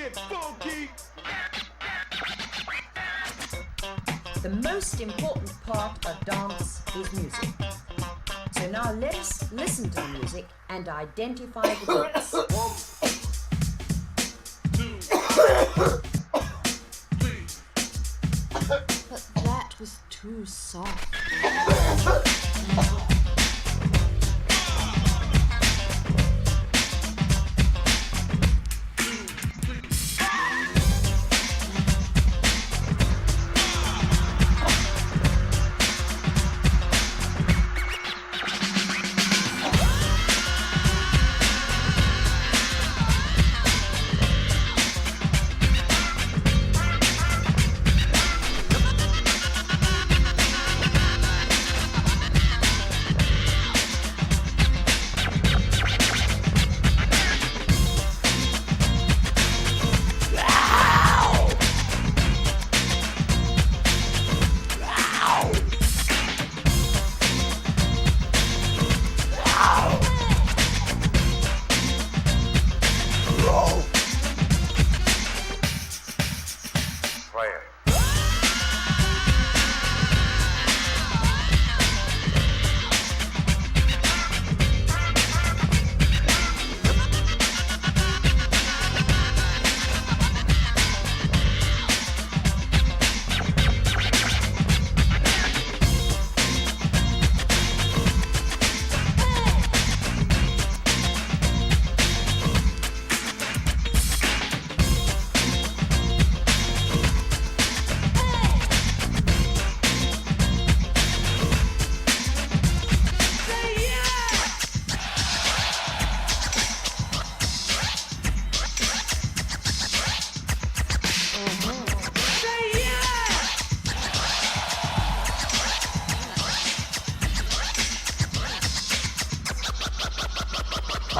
get funky. The most important part of dance is music. So now let us listen to the music and identify the beats. 1, 2, 3. But that was too soft.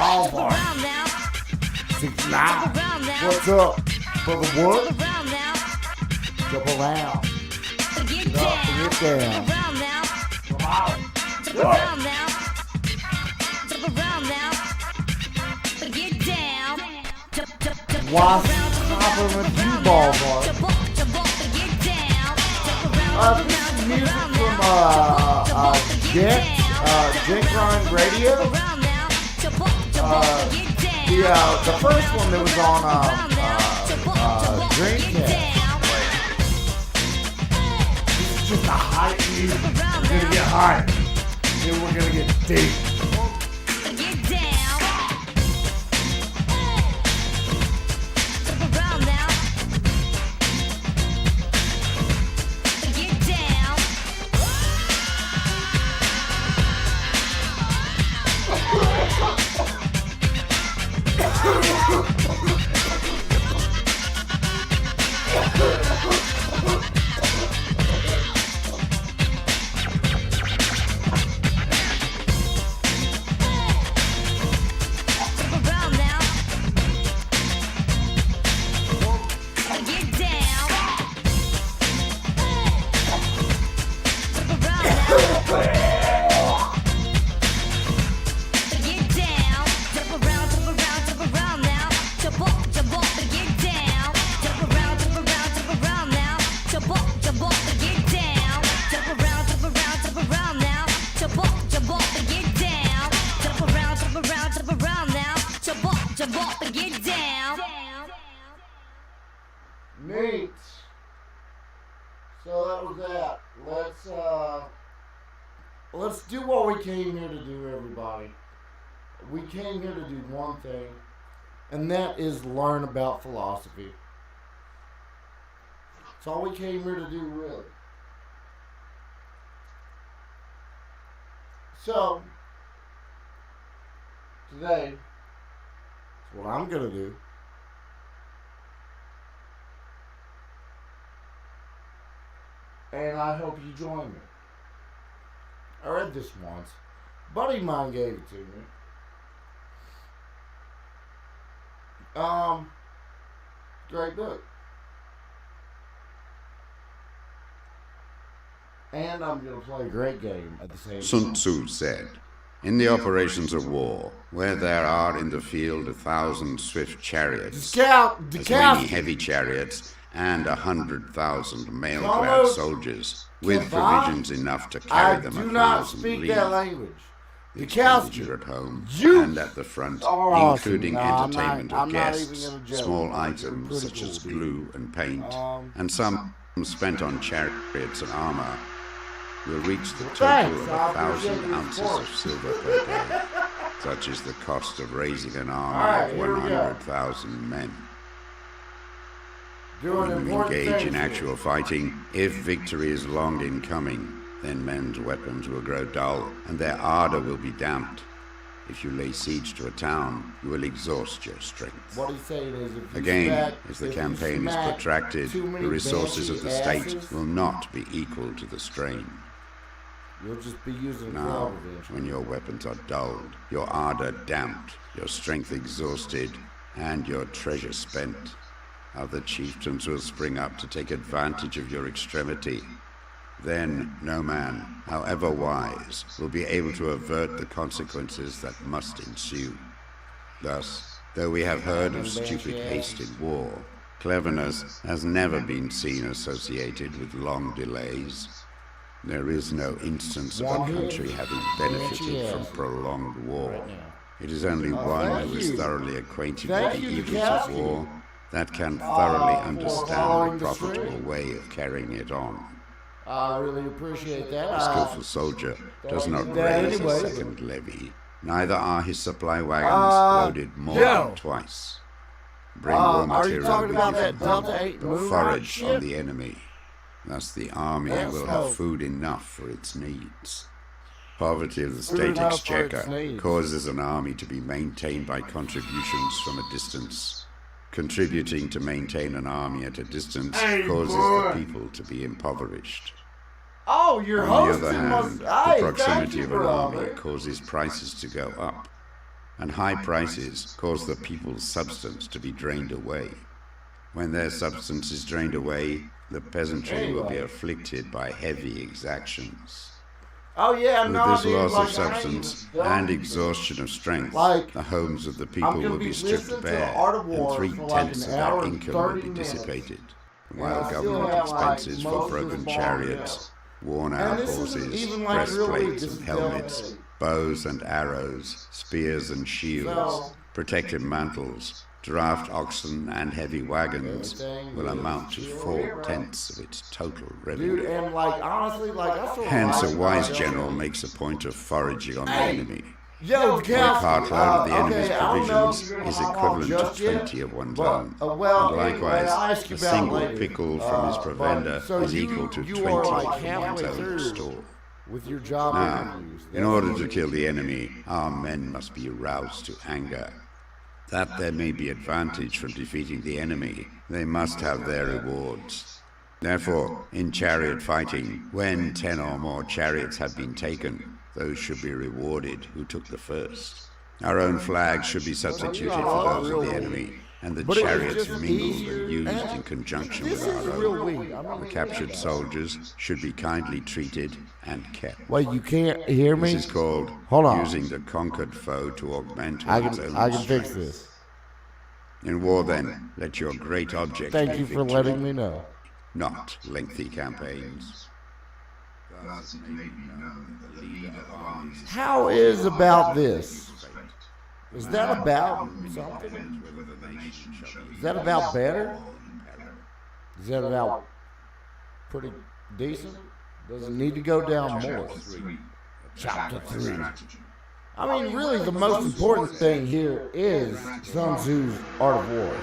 Oh boy. 6ix9ine. What's up? For the what? Jump around. Get up and get down. Come on. What's poppin' with you, ball boy? This is music from Jink Ryan Radio. The first one that was on Dreamcast. This is just a high music. We're gonna get high. Then we're gonna get deep. Neat. So that was that. Let's do what we came here to do, everybody. We came here to do one thing, and that is learn about philosophy. That's all we came here to do, really. So, today, that's what I'm going to do. And I hope you join me. I read this once. A buddy of mine gave it to me. Great book. And I'm going to play a great game at the same time. Sun Tzu said, In the operations of war, where there are in the field 1,000 swift chariots, as many heavy chariots, and 100,000 mail-clad soldiers, with provisions enough to carry them 1,000 leagues, the expenditure at home and at the front, including entertainment of guests, small items such as glue and paint, and some spent on chariots and armor, will reach the total of 1,000 ounces of silver per day. Such is the cost of raising an army of 100,000 men. When you engage in actual fighting, if victory is long in coming, then men's weapons will grow dull, and their ardor will be damped. If you lay siege to a town, you will exhaust your strength. What he's saying is, again, if the campaign is protracted, the resources of the state will not be equal to the strain. You'll just be using now, when your weapons are dulled, your ardor damped, your strength exhausted, and your treasure spent, other chieftains will spring up to take advantage of your extremity. Then no man, however wise, will be able to avert the consequences that must ensue. Thus, though we have heard of stupid haste in war, cleverness has never been seen associated with long delays. There is no instance of a country having benefited from prolonged war. It is only one who is thoroughly acquainted with the evils of war that can thoroughly understand the profitable way of carrying it on. I really appreciate that. A skillful soldier does not raise a second levy. Neither are his supply wagons loaded more than twice. Bring raw material with you, but forage on the enemy. Thus the army will have food enough for its needs. Poverty of the state exchequer causes an army to be maintained by contributions from a distance. Contributing to maintain an army at a distance causes the people to be impoverished. On the other hand, the proximity of an army causes prices to go up, and high prices cause the people's substance to be drained away. When their substance is drained away, the peasantry will be afflicted by heavy exactions. With this loss of substance and exhaustion of strength, the homes of the people will be stripped bare, and 3/10 of their income will be dissipated, while government expenses for broken chariots, worn-out horses, breastplates and helmets, bows and arrows, spears and shields, protective mantles, draft oxen and heavy wagons will amount to 4/10 of its total revenue. Hence, a wise general makes a point of foraging on the enemy. A cartload of the enemy's provisions is equivalent to 20 of one's own, and likewise, a single pickle from his provender is equal to 20 from one's own store. Now, in order to kill the enemy, our men must be roused to anger. That there may be advantage from defeating the enemy, they must have their rewards. Therefore, in chariot fighting, when 10 or more chariots have been taken, those should be rewarded who took the first. Our own flags should be substituted for those of the enemy, and the chariots mingled and used in conjunction with our own. The captured soldiers should be kindly treated and kept. Wait, you can't hear me? This is called using the conquered foe to augment one's own I can strength. fix this. In war, then, let your great object Thank be you for victory, letting me know. not lengthy campaigns. Thus it may be known that the leader of armies How is about this? Is that about something? Is that about better? Is that about pretty decent? Does it need to go down more? Chapter 3. I mean, really, the most important thing here is Sun Tzu's Art of War.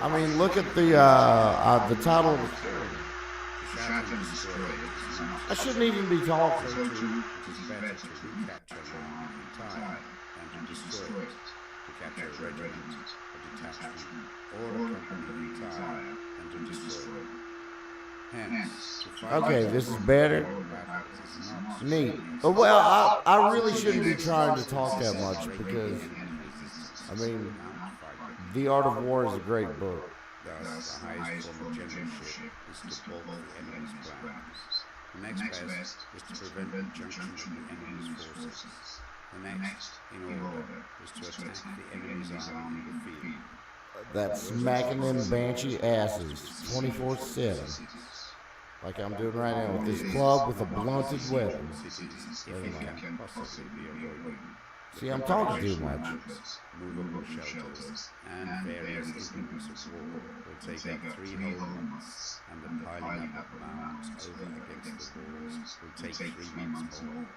I mean, look at the title. I shouldn't even be talking. Okay, this is better. Neat. Well, I really shouldn't be trying to talk that much because, I mean, The Art of War is a great book. Thus, the highest form of generalship is to balk the enemy's plans. The next best is to prevent the junction of the enemy's forces. The next in order was to attack the enemy's army in the field. That's smacking them banshee asses 24/7. Like I'm doing right now with this club with a blunted weapon. See, I'm talking too much. Movable shelters and various implements of war will take up 3 whole months, and the piling up of mounds over against the walls will take 3 months more.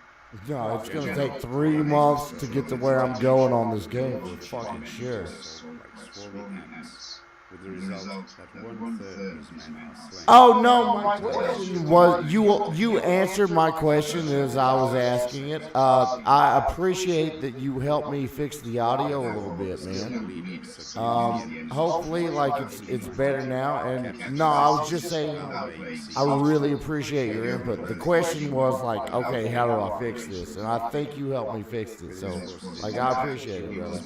No, it's going to take 3 months to get to where I'm going on this game, for fucking sure. Like swarming ants, with the result that 1/3 of his men are slain. Oh no, my question was you answered my question as I was asking it. I appreciate that you helped me fix the audio a little bit, man. Hopefully, like it's better now. And no, I was just saying I really appreciate your input. The question was like, okay, how do I fix this? And I think you helped me fix it. So, like, I appreciate it, brother.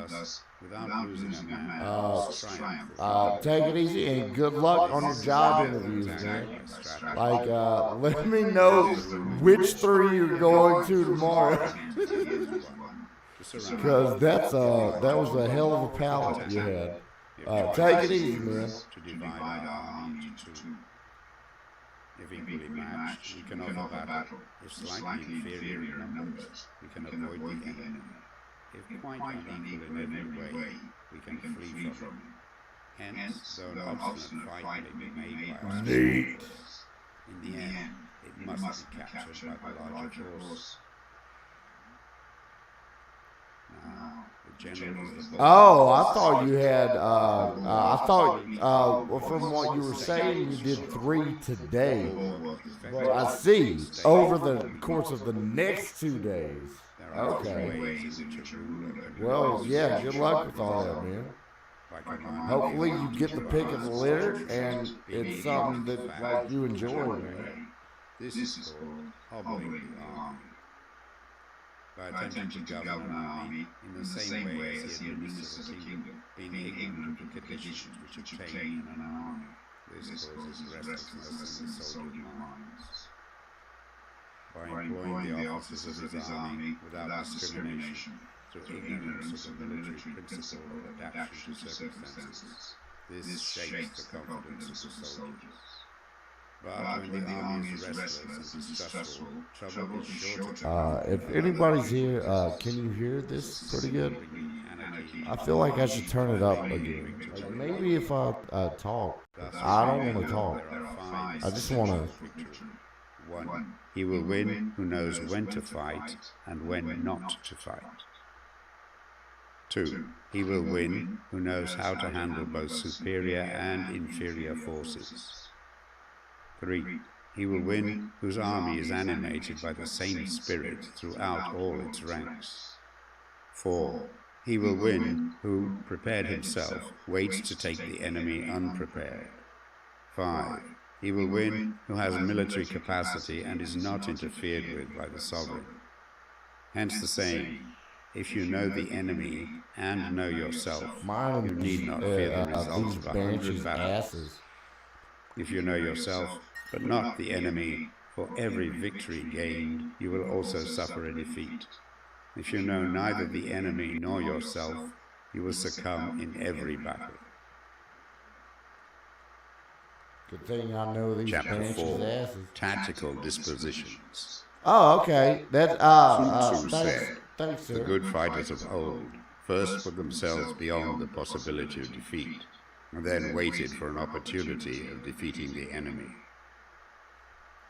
Thus, without losing a man, take it easy and good luck on your job interviews, man. Like, let me know which 3 you're going to tomorrow. Because that was a hell of a palette you had. Take it easy, man. To divide our army into 2. If equally matched, we can offer battle. If slightly inferior in numbers, we can avoid the enemy. If quite unequal in every way, we can flee from him. Hence, though an obstinate fight may be made by us, in the end, it must be captured by the larger force. Now, the general is the Oh, I thought you had. Well, from what you were saying, you did 3 today. But I see over the course of the next 2 days. Okay. Well, yeah, good luck with all that, man. Hopefully you get the pick of the litter and it's something that like you enjoy, man. This is called hobbling the army. By attempting to govern an army in the same way as the administrators of a kingdom, being ignorant of the conditions which obtain in an army. This causes restlessness in the soldiers' minds. By employing the officers of his army without discrimination, through ignorance of the military principle of adaptation to circumstances, this shakes the confidence of the soldiers. But when the army is restless and distrustful, trouble is sure to If anybody's here, can you hear this pretty good? I feel like I should turn it up again. Like maybe if I talk. I don't want to talk. I just want to. 1. He will win who knows when to fight and when not to fight. 2. He will win who knows how to handle both superior and inferior forces. 3. He will win whose army is animated by the same spirit throughout all its ranks. 4. He will win who, prepared himself, waits to take the enemy unprepared. 5. He will win who has military capacity and is not interfered with by the sovereign. Hence the saying, if you know the enemy and know yourself, you need not fear the results of 100 battles. If you know yourself, but not the enemy, for every victory gained, you will also suffer a defeat. If you know neither the enemy nor yourself, you will succumb in every battle. Good thing I know these Chapter banshees' 4. asses. Tactical Dispositions. Oh, okay. That Sun Tzu said, thanks, the sir. good fighters of old first put themselves beyond the possibility of defeat, and then waited for an opportunity of defeating the enemy.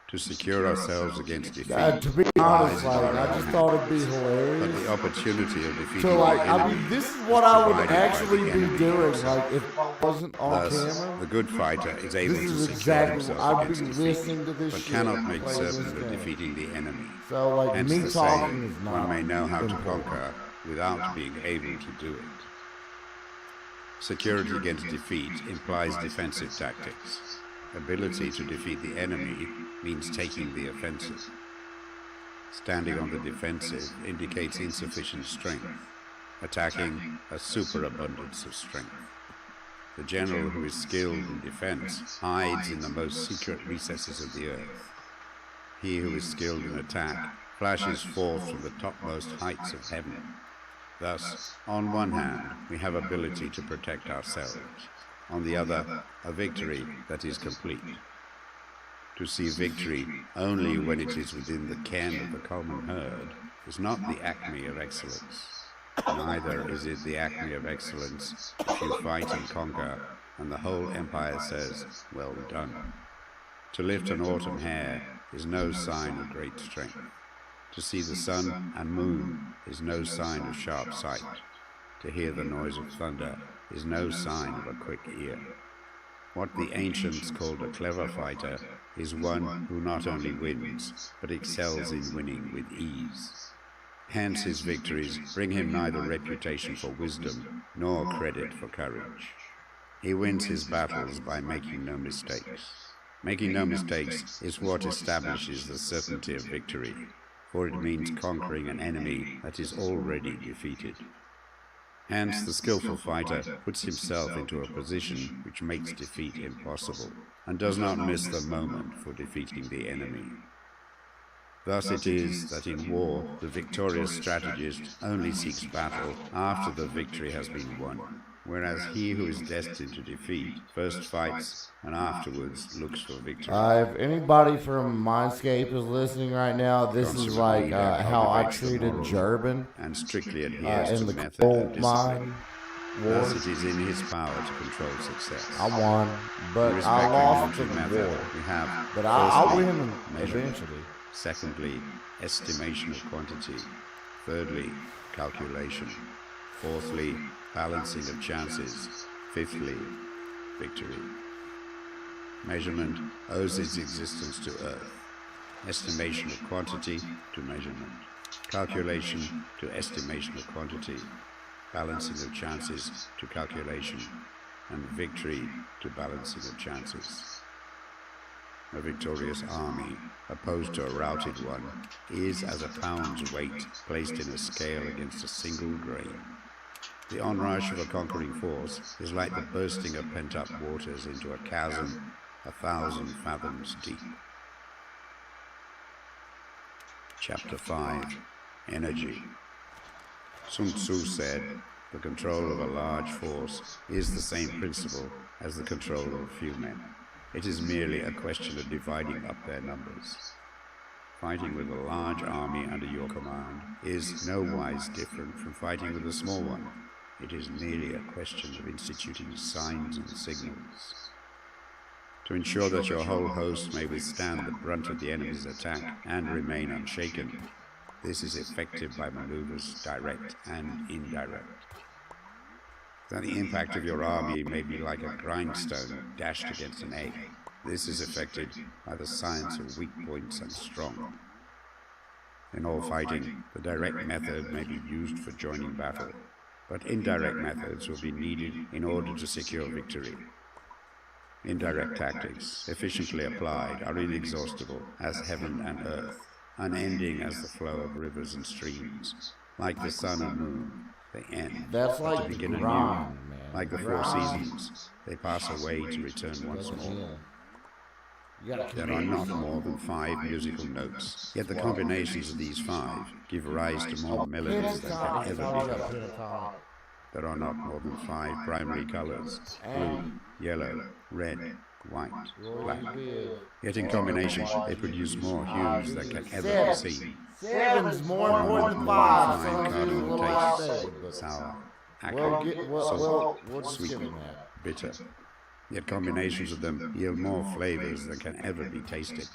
To secure ourselves against defeat, To be honest, like, I just thought it'd be but hilarious. the opportunity of defeating So, like, the I enemy mean, this is what I would provided by actually the be enemy doing, himself. like, if I wasn't on Thus, camera. the good fighter is able This to is secure exactly himself what I'd be against defeat, listening to this but shit cannot and make playing this certain of game. defeating the enemy. So, like, Hence me the talking saying, is not one may know how to important. conquer without being able to do it. Security against defeat implies defensive tactics. Ability to defeat the enemy means taking the offensive. Standing on the defensive indicates insufficient strength, attacking a superabundance of strength. The general who is skilled in defense hides in the most secret recesses of the earth. He who is skilled in attack flashes forth from the topmost heights of heaven. Thus, on one hand, we have ability to protect ourselves. On the other, a victory that is complete. To see victory only when it is within the ken of the common herd is not the acme of excellence. Neither is it the acme of excellence if you fight and conquer, and the whole empire says, "Well done." To lift an autumn hare is no sign of great strength. To see the sun and moon is no sign of sharp sight. To hear the noise of thunder is no sign of a quick ear. What the ancients called a clever fighter is one who not only wins, but excels in winning with ease. Hence his victories bring him neither reputation for wisdom nor credit for courage. He wins his battles by making no mistakes. Making no mistakes is what establishes the certainty of victory, for it means conquering an enemy that is already defeated. Hence, the skillful fighter puts himself into a position which makes defeat impossible, and does not miss the moment for defeating the enemy. Thus it is that in war, the victorious strategist only seeks battle after the victory has been won, whereas he who is destined to defeat first fights and afterwards looks for victory. If anybody from Minescape is listening right now, this is like how I treated Gerben and strictly adheres in to the method coal and discipline. mine Thus war. it is in his power to control success. I won, but In I respect to lost to military the method, war. we have But I'll firstly, win measurement. eventually. Secondly, estimation of quantity. Thirdly, calculation. Fourthly, balancing of chances. Fifthly, victory. Measurement owes its existence to earth. Estimation of quantity to measurement. Calculation to estimation of quantity. Balancing of chances to calculation. And victory to balancing of chances. A victorious army, opposed to a routed one, is as a pound's weight placed in a scale against a single grain. The onrush of a conquering force is like the bursting of pent-up waters into a chasm 1,000 fathoms deep. Chapter 5. Energy. Sun Tzu said, "The control of a large force is the same principle as the control of a few men. It is merely a question of dividing up their numbers." Fighting with a large army under your command is no wise different from fighting with a small one. It is merely a question of instituting signs and signals. To ensure that your whole host may withstand the brunt of the enemy's attack and remain unshaken, this is effective by maneuvers direct and indirect. That the impact of your army may be like a grindstone dashed against an egg. This is effected by the science of weak points and strong. In all fighting, the direct method may be used for joining battle, but indirect methods will be needed in order to secure victory. Indirect tactics, efficiently applied, are inexhaustible as heaven and earth, unending as the flow of rivers and streams. Like the sun and moon, they end, That's but like to begin grind, anew. man. Like the four seasons, they pass away to return once more. There are not more than 5 musical notes, yet the combinations of these 5 give rise to more melodies than can ever be heard. There are not more than 5 primary colors: blue, yellow, red, white, black. Yet in combination, they produce more hues than can ever be seen. 7's more important than 5, so it's a little outdated. Sour, We'll acrid, get, we'll salt, just sweet, get in that. bitter. Yet combinations of them yield more flavors than can ever be tasted.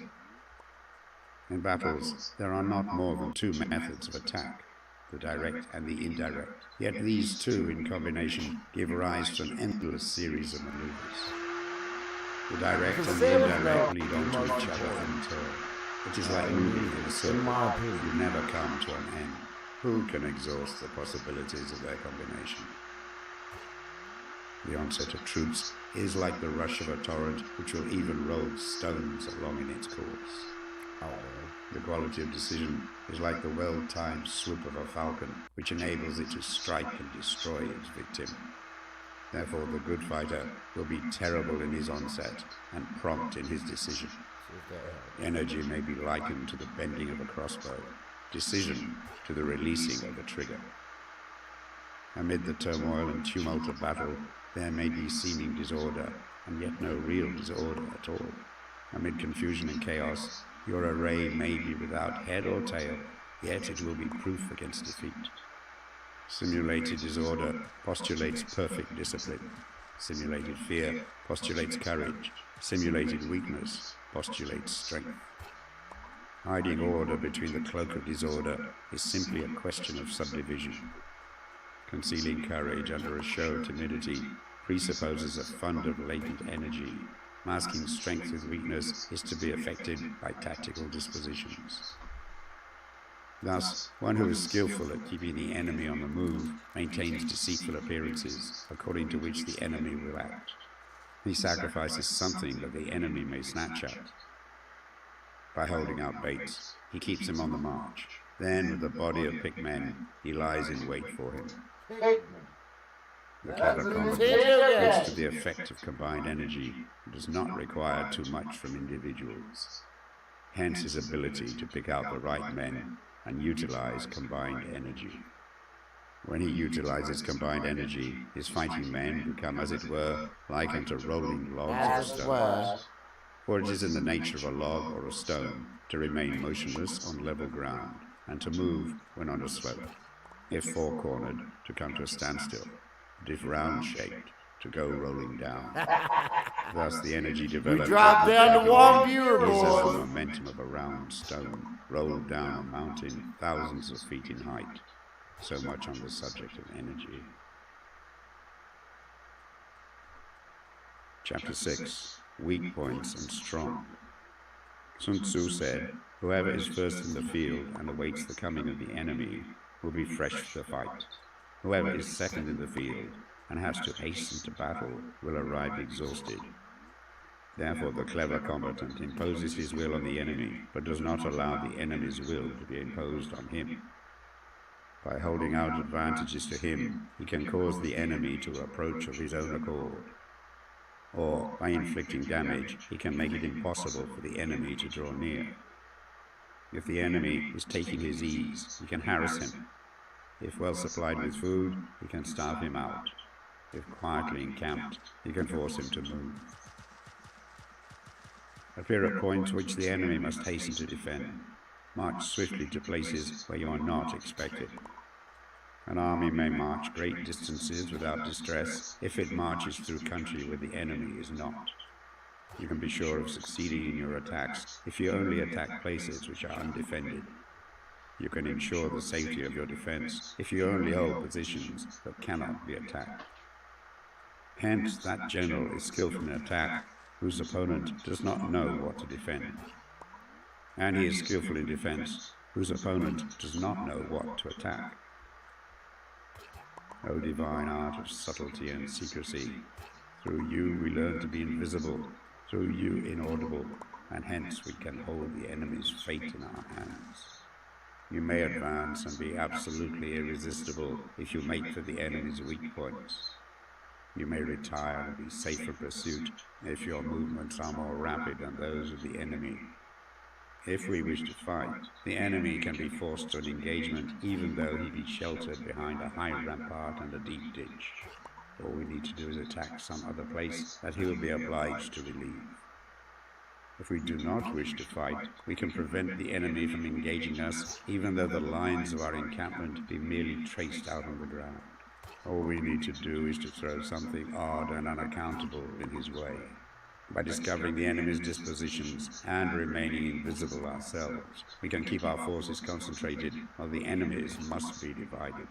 In battles, there are not more than 2 methods of attack, the direct and the indirect. Yet these 2 in combination give rise to an endless series of maneuvers. The direct and the indirect lead on to each other until it is like moving in a circle. You never come to an end. Who can exhaust the possibilities of their combination? The onset of troops is like the rush of a torrent which will even roll stones along in its course. The quality of decision is like the well-timed swoop of a falcon which enables it to strike and destroy its victim. Therefore, the good fighter will be terrible in his onset and prompt in his decision. Energy may be likened to the bending of a crossbow. decision to the releasing of the trigger. Amid the turmoil and tumult of battle, there may be seeming disorder, and yet no real disorder at all. Amid confusion and chaos, your array may be without head or tail, yet it will be proof against defeat. Simulated disorder postulates perfect discipline. Simulated fear postulates courage. Simulated weakness postulates strength. Hiding order between the cloak of disorder is simply a question of subdivision. Concealing courage under a show of timidity presupposes a fund of latent energy. Masking strength with weakness is to be effected by tactical dispositions. Thus, one who is skillful at keeping the enemy on the move maintains deceitful appearances, according to which the enemy will act. He sacrifices something that the enemy may snatch at. By holding out baits, he keeps him on the march. Then, with a body of picked men, he lies in wait for him. The clever combat leads to the effect of combined energy and does not require too much from individuals. Hence his ability to pick out the right men and utilize combined energy. When he utilizes combined energy, his fighting men become, as it were, like unto rolling logs or stones. For it is in the nature of a log or a stone to remain motionless on level ground, and to move when on a slope. If four-cornered, to come to a standstill, but if round-shaped, to go rolling down. Thus the energy developed. We dropped down to one viewer, is as the boys. momentum of a round stone rolled down a mountain thousands of feet in height. So much on the subject of energy. Chapter 6. Weak points and strong. Sun Tzu said, "Whoever is first in the field and awaits the coming of the enemy will be fresh for the fight. Whoever is second in the field and has to hasten to battle will arrive exhausted. Therefore the clever combatant imposes his will on the enemy, but does not allow the enemy's will to be imposed on him. By holding out advantages to him, he can cause the enemy to approach of his own accord. Or, by inflicting damage, he can make it impossible for the enemy to draw near. If the enemy is taking his ease, he can harass him. If well supplied with food, he can starve him out. If quietly encamped, he can force him to move. Appear at points which the enemy must hasten to defend. March swiftly to places where you are not expected. An army may march great distances without distress if it marches through country where the enemy is not. You can be sure of succeeding in your attacks if you only attack places which are undefended. You can ensure the safety of your defense if you only hold positions that cannot be attacked. Hence, that general is skillful in attack whose opponent does not know what to defend. And he is skillful in defense whose opponent does not know what to attack. O divine art of subtlety and secrecy, through you we learn to be invisible, through you inaudible, and hence we can hold the enemy's fate in our hands. You may advance and be absolutely irresistible if you make for the enemy's weak points. You may retire and be safe for pursuit if your movements are more rapid than those of the enemy. If we wish to fight, the enemy can be forced to an engagement even though he be sheltered behind a high rampart and a deep ditch. All we need to do is attack some other place that he will be obliged to relieve. If we do not wish to fight, we can prevent the enemy from engaging us even though the lines of our encampment be merely traced out on the ground. All we need to do is to throw something odd and unaccountable in his way. By discovering the enemy's dispositions and remaining invisible ourselves, we can keep our forces concentrated while the enemy's must be divided.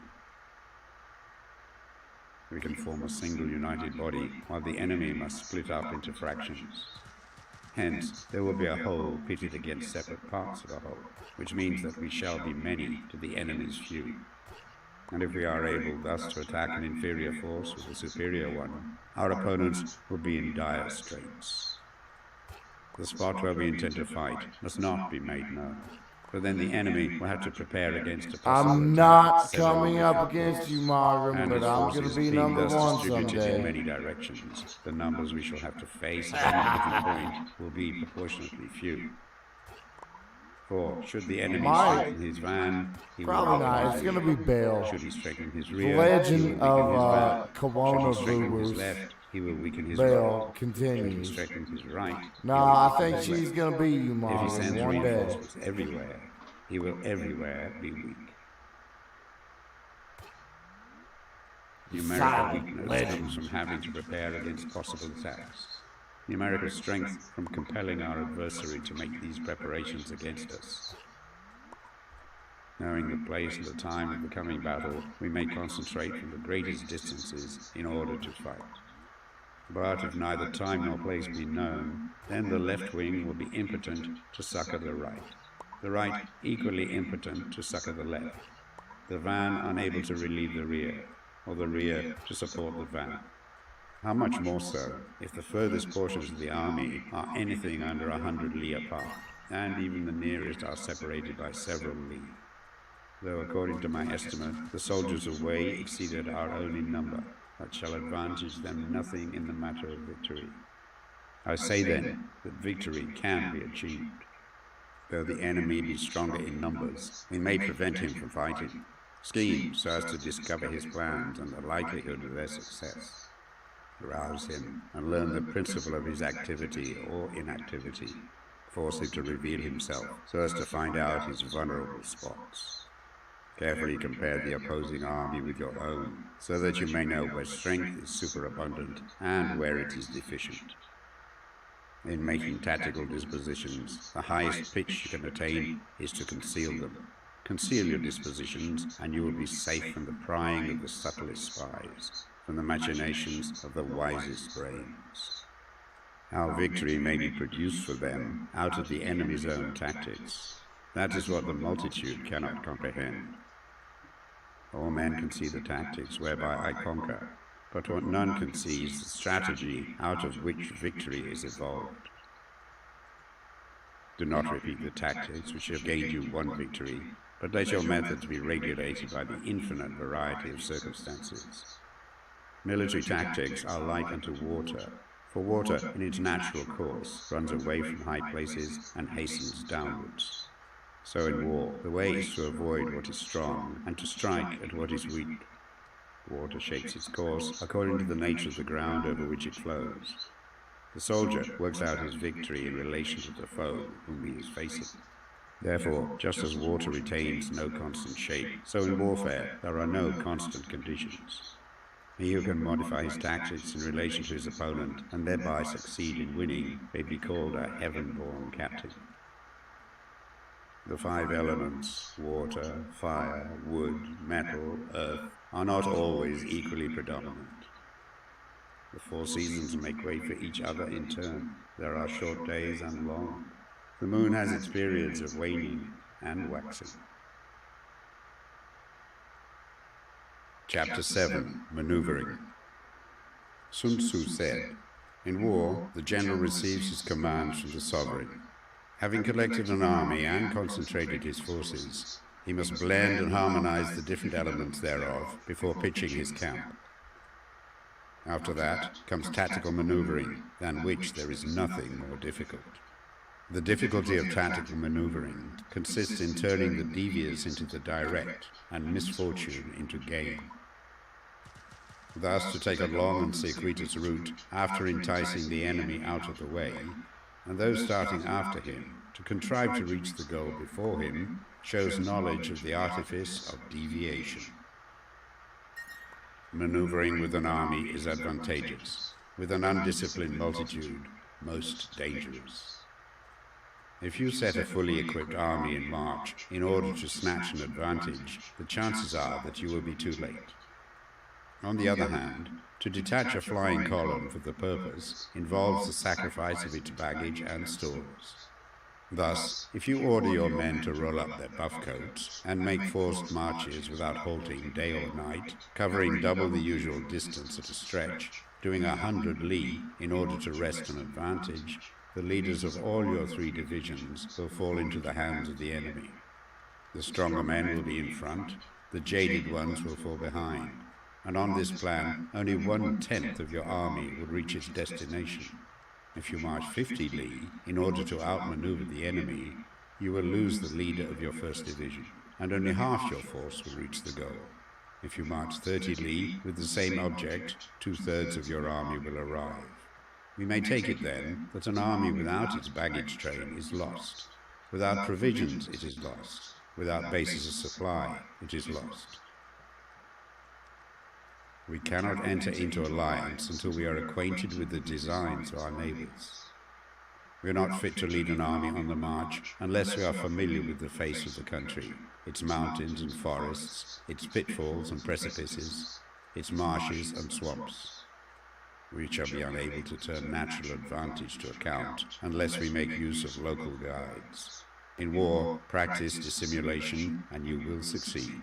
We can form a single united body while the enemy must split up into fractions. Hence, there will be a whole pitted against separate parts of a whole, which means that we shall be many to the enemy's few. And if we are able thus to attack an inferior force with a superior one, our opponents will be in dire straits. The spot where we intend to fight must not be made known, for then the enemy will have to prepare against a possible I'm not attack several coming up different against ways. you, Margaret, And but his I'm forces going to be being number thus one distributed in many someday. directions, the numbers we shall have to face at any given point will be proportionately few. For should the enemy Might. strengthen his van, he will Probably not. outward It's the going to be enemy. Bale. Should he strengthen his The rear, he legend will weaken his of van. Should Kelowna he strengthen his Voovers. left, he will weaken his Bale right. Should he continues. strengthen his right, he No, will I weaken think his she's left. going to beat you, If he Mom, sends one day. reinforcements everywhere, he will everywhere be weak. Numerical Silent weakness legend. comes from having to prepare against possible attacks. Numerical strength from compelling our adversary to make these preparations against us. Knowing the place and the time of the coming battle, we may concentrate from the greatest distances in order to fight. But if neither time nor place be known, then the left wing will be impotent to succor the right equally impotent to succor the left, the van unable to relieve the rear, or the rear to support the van. How much more so if the furthest portions of the army are anything under 100 li apart, and even the nearest are separated by several li. Though according to my estimate, the soldiers away exceeded our own in number, that shall advantage them nothing in the matter of victory. I say then that victory can be achieved. Though the enemy be stronger in numbers, we may prevent him from fighting, scheme so as to discover his plans and the likelihood of their success, rouse him and learn the principle of his activity or inactivity, force him to reveal himself so as to find out his vulnerable spots. Carefully compare the opposing army with your own, so that you may know where strength is superabundant and where it is deficient. In making tactical dispositions, the highest pitch you can attain is to conceal them. Conceal your dispositions, and you will be safe from the prying of the subtlest spies, from the machinations of the wisest brains. How victory may be produced for them out of the enemy's own tactics, that is what the multitude cannot comprehend. All men can see the tactics whereby I conquer, but what none can see is the strategy out of which victory is evolved. Do not repeat the tactics which have gained you one victory, but let your methods be regulated by the infinite variety of circumstances. Military tactics are like unto water, for water in its natural course runs away from high places and hastens downwards. So in war, the way is to avoid what is strong and to strike at what is weak. Water shapes its course according to the nature of the ground over which it flows. The soldier works out his victory in relation to the foe whom he is facing. Therefore, just as water retains no constant shape, so in warfare there are no constant conditions. He who can modify his tactics in relation to his opponent and thereby succeed in winning may be called a heaven-born captain. The five elements, water, fire, wood, metal, earth, are not always equally predominant. The four seasons make way for each other in turn. There are short days and long. The moon has its periods of waning and waxing. Chapter 7. Maneuvering. Sun Tzu said, "In war, the general receives his commands from the sovereign. Having collected an army and concentrated his forces, he must blend and harmonize the different elements thereof before pitching his camp. After that comes tactical maneuvering, than which there is nothing more difficult. The difficulty of tactical maneuvering consists in turning the devious into the direct and misfortune into gain. Thus, to take a long and circuitous route after enticing the enemy out of the way, and those starting after him to contrive to reach the goal before him, shows knowledge of the artifice of deviation. Maneuvering with an army is advantageous, with an undisciplined multitude, most dangerous. If you set a fully equipped army in march in order to snatch an advantage, the chances are that you will be too late. On the other hand, to detach a flying column for the purpose involves the sacrifice of its baggage and stores. Thus, if you order your men to roll up their buff coats and make forced marches without halting day or night, covering double the usual distance at a stretch, doing 100 li in order to wrest an advantage, the leaders of all your 3 divisions will fall into the hands of the enemy. The stronger men will be in front, the jaded ones will fall behind, and on this plan only 1/10 of your army will reach its destination. If you march 50 li in order to outmaneuver the enemy, You will lose the leader of your first division, and only half your force will reach the goal. If you march 30 li with the same object, 2/3 of your army will arrive. We may take it then that an army without its baggage train is lost. Without provisions, it is lost. Without bases of supply, it is lost. We cannot enter into alliance until we are acquainted with the designs of our neighbors. We are not fit to lead an army on the march unless we are familiar with the face of the country, its mountains and forests, its pitfalls and precipices, its marshes and swamps. We shall be unable to turn natural advantage to account unless we make use of local guides. In war, practice dissimulation and you will succeed.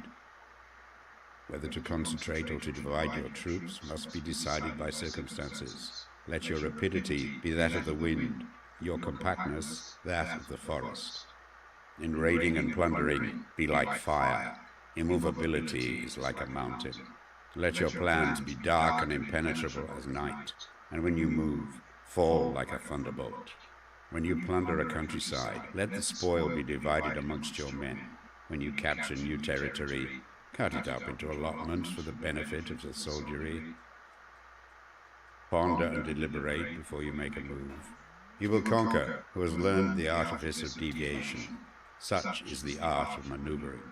Whether to concentrate or to divide your troops must be decided by circumstances. Let your rapidity be that of the wind, your compactness that of the forest. In raiding and plundering, be like fire. Immovability is like a mountain. Let your plans be dark and impenetrable as night, and when you move, fall like a thunderbolt. When you plunder a countryside, let the spoil be divided amongst your men. When you capture new territory, cut it up into allotments for the benefit of the soldiery. Ponder and deliberate before you make a move. He will conquer who has learned the artifice of deviation. Such is the art of maneuvering.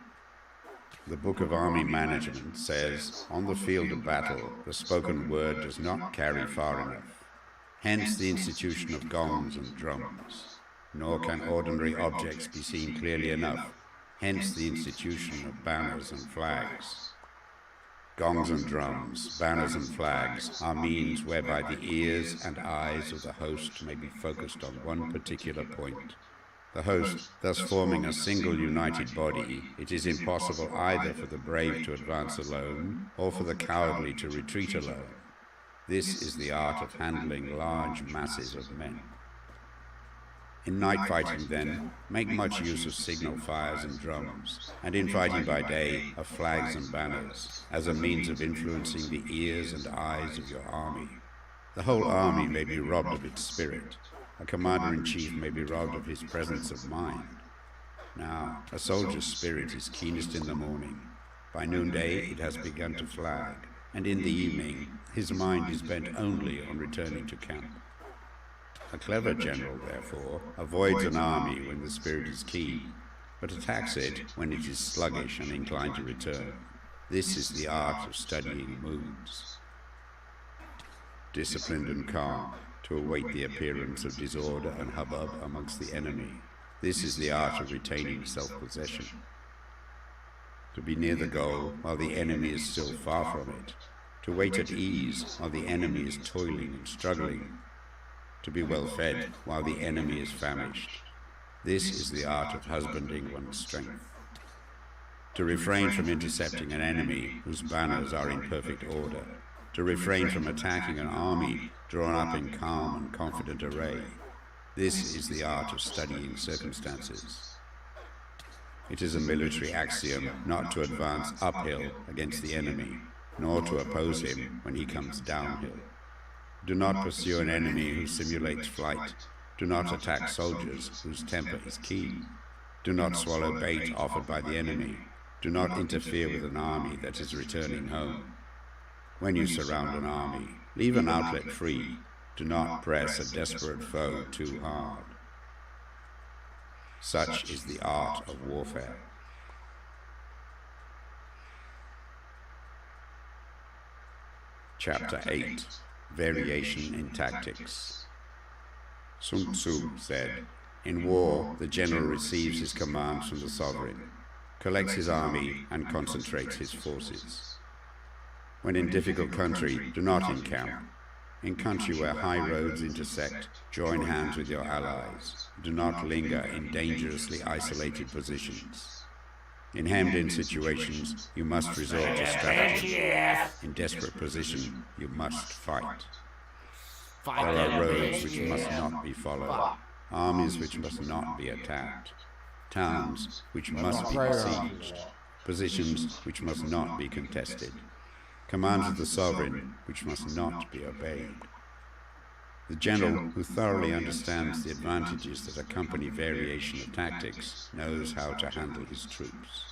The Book of Army Management says, on the field of battle, the spoken word does not carry far enough. Hence the institution of gongs and drums. Nor can ordinary objects be seen clearly enough. Hence the institution of banners and flags. Gongs and drums, banners and flags are means whereby the ears and eyes of the host may be focused on one particular point. The host thus forming a single united body, it is impossible either for the brave to advance alone or for the cowardly to retreat alone. This is the art of handling large masses of men. In night fighting, then, make much use of signal fires and drums, and in fighting by day, of flags and banners, as a means of influencing the ears and eyes of your army. The whole army may be robbed of its spirit. A commander-in-chief may be robbed of his presence of mind. Now, a soldier's spirit is keenest in the morning. By noonday, it has begun to flag, and in the evening, his mind is bent only on returning to camp. A clever general, therefore, avoids an army when the spirit is keen, but attacks it when it is sluggish and inclined to return. This is the art of studying moods. Disciplined and calm, to await the appearance of disorder and hubbub amongst the enemy. This is the art of retaining self-possession. To be near the goal while the enemy is still far from it. To wait at ease while the enemy is toiling and struggling. To be well fed while the enemy is famished. This is the art of husbanding one's strength. To refrain from intercepting an enemy whose banners are in perfect order. To refrain from attacking an army drawn up in calm and confident array. This is the art of studying circumstances. It is a military axiom not to advance uphill against the enemy, nor to oppose him when he comes downhill. Do not pursue an enemy who simulates flight. Do not attack soldiers whose temper is keen. Do not swallow bait offered by the enemy. Do not interfere with an army that is returning home. When you surround an army, leave an outlet free. Do not press a desperate foe too hard. Such is the art of warfare. Chapter 8. Variation in Tactics. Sun Tzu said, in war, the general receives his commands from the sovereign, collects his army, and concentrates his forces. When in difficult country, do not encamp. In country where high roads intersect, join hands with your allies. Do not linger in dangerously isolated positions. In hemmed-in situations, you must resort to strategy. In desperate position, you must fight. There are roads which must not be followed, armies which must not be attacked, towns which must be besieged, positions which must not be contested, commands of the sovereign which must not be obeyed. The general who thoroughly understands the advantages that accompany variation of tactics knows how to handle his troops.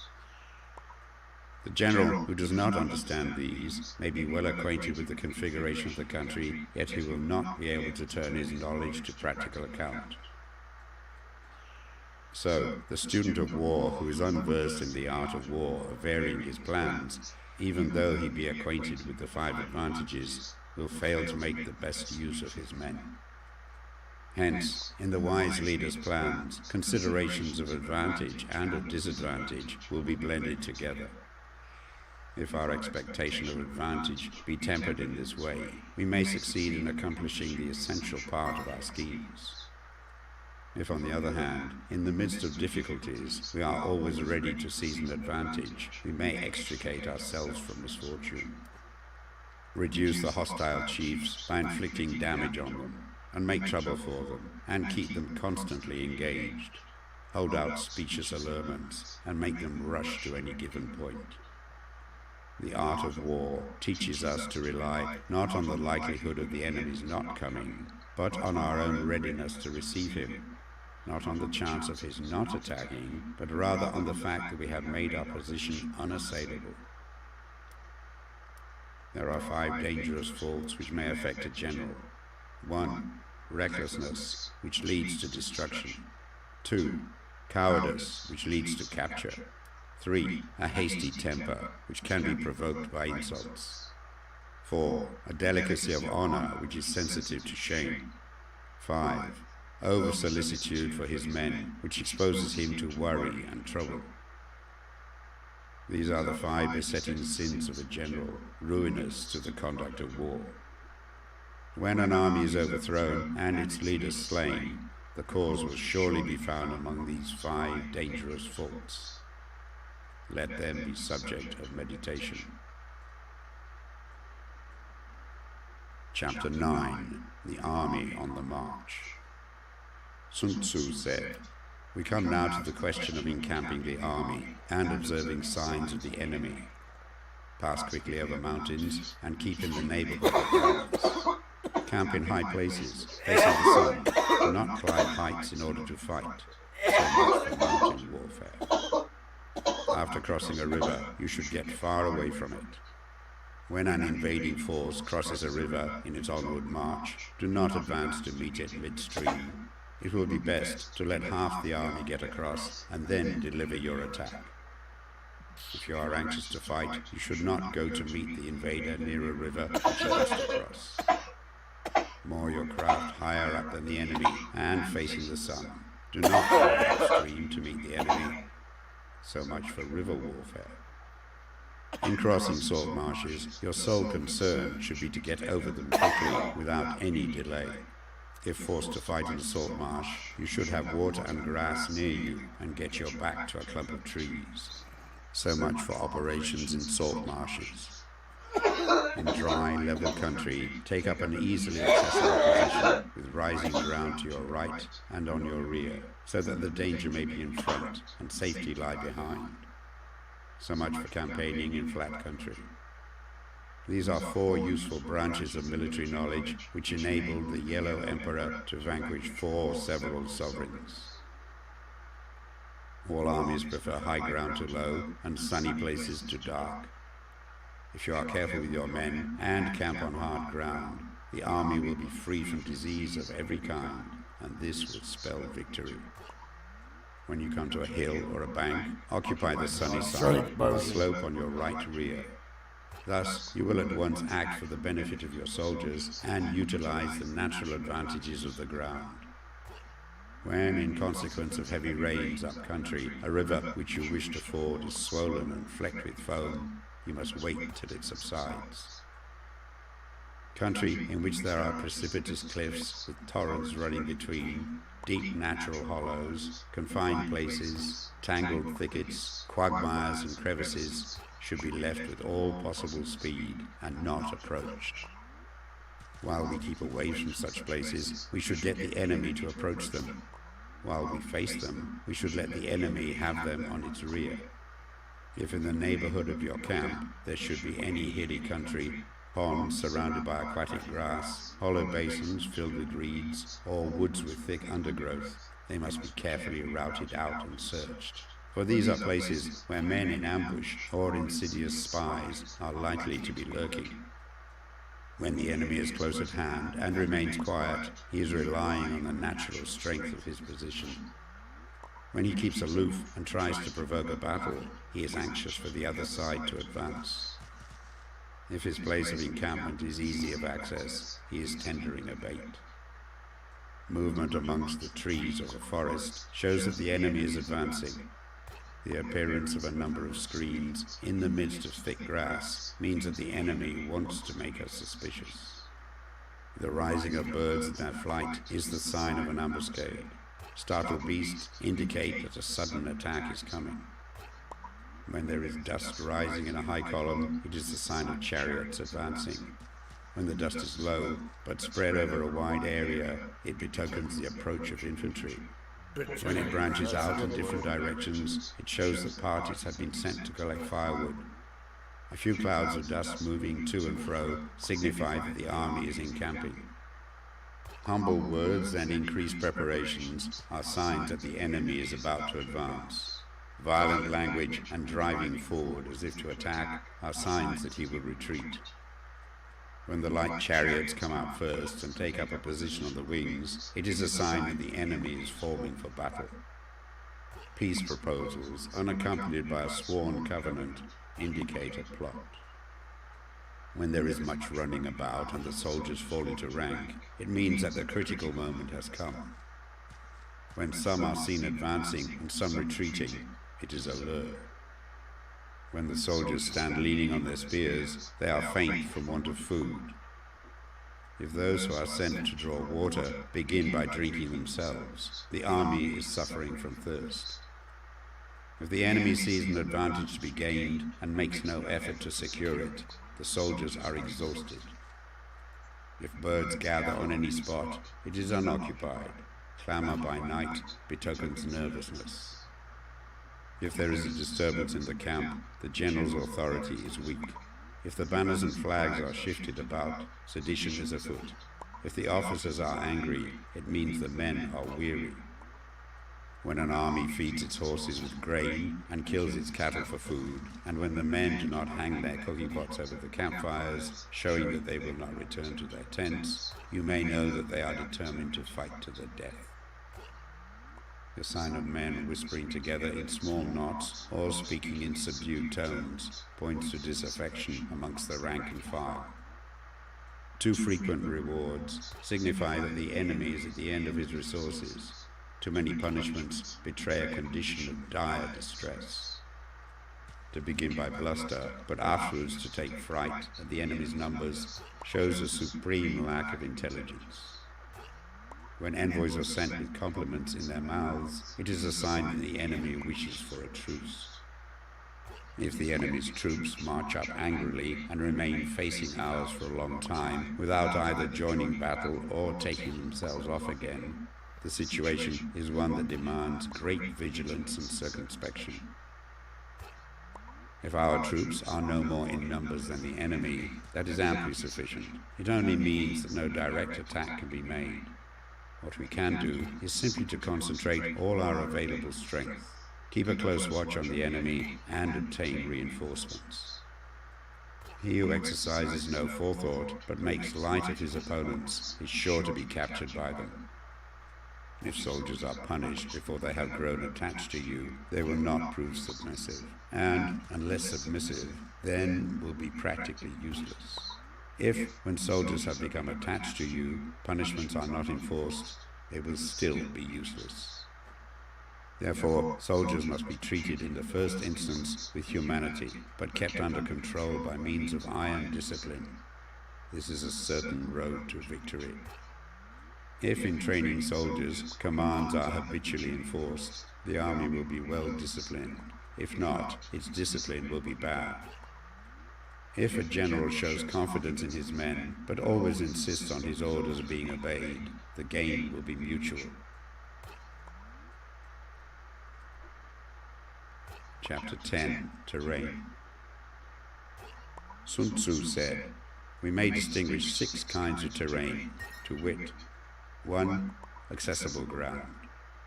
The general who does not understand these may be well acquainted with the configuration of the country, yet he will not be able to turn his knowledge to practical account. So, the student of war who is unversed in the art of war of varying his plans, even though he be acquainted with the 5 advantages, will fail to make the best use of his men. Hence, in the wise leader's plans, considerations of advantage and of disadvantage will be blended together. If our expectation of advantage be tempered in this way, we may succeed in accomplishing the essential part of our schemes. If, on the other hand, in the midst of difficulties, we are always ready to seize an advantage, we may extricate ourselves from misfortune. Reduce the hostile chiefs by inflicting damage on them, and make trouble for them, and keep them constantly engaged. Hold out specious allurements, and make them rush to any given point. The art of war teaches us to rely not on the likelihood of the enemy's not coming, but on our own readiness to receive him, not on the chance of his not attacking, but rather on the fact that we have made our position unassailable. There are 5 dangerous faults which may affect a general. 1. Recklessness, which leads to destruction. 2. Cowardice, which leads to capture. 3. A hasty temper, which can be provoked by insults. 4. A delicacy of honor, which is sensitive to shame. 5. Over-solicitude for his men, which exposes him to worry and trouble. These are the 5 besetting sins of a general, ruinous to the conduct of war. When an army is overthrown and its leader slain, the cause will surely be found among these 5 dangerous faults. Let them be subject of meditation. Chapter 9. The Army on the March. Sun Tzu said, "We come now to the question of encamping the army and observing signs of the enemy. Pass quickly over mountains and keep in the neighborhood of valleys. Camp in high places, facing the sun. Do not climb heights in order to fight. So much for mountain warfare. After crossing a river, you should get far away from it. When an invading force crosses a river in its onward march, do not advance to meet it midstream. It will be best to let half the army get across and then deliver your attack. If you are anxious to fight, you should not go to meet the invader near a river which you must cross. Moor your craft higher up than the enemy and facing the sun. Do not go upstream to meet the enemy. So much for river warfare. In crossing salt marshes, your sole concern should be to get over them quickly without any delay. If forced to fight in a salt marsh, you should have water and grass near you and get your back to a clump of trees. So much for operations in salt marshes. In dry, level country, take up an easily accessible position with rising ground to your right and on your rear, so that the danger may be in front and safety lie behind. So much for campaigning in flat country. These are 4 useful branches of military knowledge which enabled the Yellow Emperor to vanquish 4 several sovereigns. All armies prefer high ground to low and sunny places to dark. If you are careful with your men and camp on hard ground, the army will be free from disease of every kind, and this will spell victory. When you come to a hill or a bank, occupy the sunny side with a slope on your right rear. Thus, you will at once act for the benefit of your soldiers and utilize the natural advantages of the ground. When, in consequence of heavy rains up country, a river which you wish to ford is swollen and flecked with foam, you must wait till it subsides. Country in which there are precipitous cliffs with torrents running between, deep natural hollows, confined places, tangled thickets, quagmires and crevices should be left with all possible speed and not approached. While we keep away from such places, we should get the enemy to approach them. While we face them, we should let the enemy have them on its rear. If in the neighborhood of your camp there should be any hilly country, ponds surrounded by aquatic grass, hollow basins filled with reeds, or woods with thick undergrowth, they must be carefully routed out and searched. For these are places where men in ambush or insidious spies are likely to be lurking. When the enemy is close at hand and remains quiet, he is relying on the natural strength of his position. When he keeps aloof and tries to provoke a battle, he is anxious for the other side to advance. If his place of encampment is easy of access, he is tendering a bait. Movement amongst the trees of a forest shows that the enemy is advancing. The appearance of a number of screens in the midst of thick grass means that the enemy wants to make us suspicious. The rising of birds in their flight is the sign of an ambuscade. Startled beasts indicate that a sudden attack is coming. When there is dust rising in a high column, it is the sign of chariots advancing. When the dust is low, but spread over a wide area, it betokens the approach of infantry. When it branches out in different directions, it shows that parties have been sent to collect firewood. A few clouds of dust moving to and fro signify that the army is encamping. Humble words and increased preparations are signs that the enemy is about to advance. Violent language and driving forward as if to attack are signs that he will retreat. When the light chariots come out first and take up a position on the wings, it is a sign that the enemy is forming for battle. Peace proposals, unaccompanied by a sworn covenant, indicate a plot. When there is much running about and the soldiers fall into rank, it means that the critical moment has come. When some are seen advancing and some retreating, it is a lure. When the soldiers stand leaning on their spears, they are faint from want of food. If those who are sent to draw water begin by drinking themselves, the army is suffering from thirst. If the enemy sees an advantage to be gained and makes no effort to secure it, the soldiers are exhausted. If birds gather on any spot, it is unoccupied. Clamor by night betokens nervousness. If there is a disturbance in the camp, the general's authority is weak. If the banners and flags are shifted about, sedition is afoot. If the officers are angry, it means the men are weary. When an army feeds its horses with grain and kills its cattle for food, and when the men do not hang their cooking pots over the campfires, showing that they will not return to their tents, you may know that they are determined to fight to the death. The sign of men whispering together in small knots or speaking in subdued tones points to disaffection amongst the rank and file. Too frequent rewards signify that the enemy is at the end of his resources. Too many punishments betray a condition of dire distress. To begin by bluster, but afterwards to take fright at the enemy's numbers, shows a supreme lack of intelligence. When envoys are sent with compliments in their mouths, it is a sign that the enemy wishes for a truce. If the enemy's troops march up angrily and remain facing ours for a long time, without either joining battle or taking themselves off again, the situation is one that demands great vigilance and circumspection. If our troops are no more in numbers than the enemy, that is amply sufficient. It only means that no direct attack can be made. What we can do is simply to concentrate all our available strength, keep a close watch on the enemy, and obtain reinforcements. He who exercises no forethought but makes light of his opponents is sure to be captured by them. If soldiers are punished before they have grown attached to you, they will not prove submissive, and, unless submissive, then will be practically useless. If, when soldiers have become attached to you, punishments are not enforced, they will still be useless. Therefore, soldiers must be treated in the first instance with humanity, but kept under control by means of iron discipline. This is a certain road to victory. If in training soldiers, commands are habitually enforced, the army will be well disciplined. If not, its discipline will be bad. If a general shows confidence in his men, but always insists on his orders being obeyed, the gain will be mutual. Chapter 10. Terrain. Sun Tzu said, We may distinguish 6 kinds of terrain, to wit: 1. Accessible ground.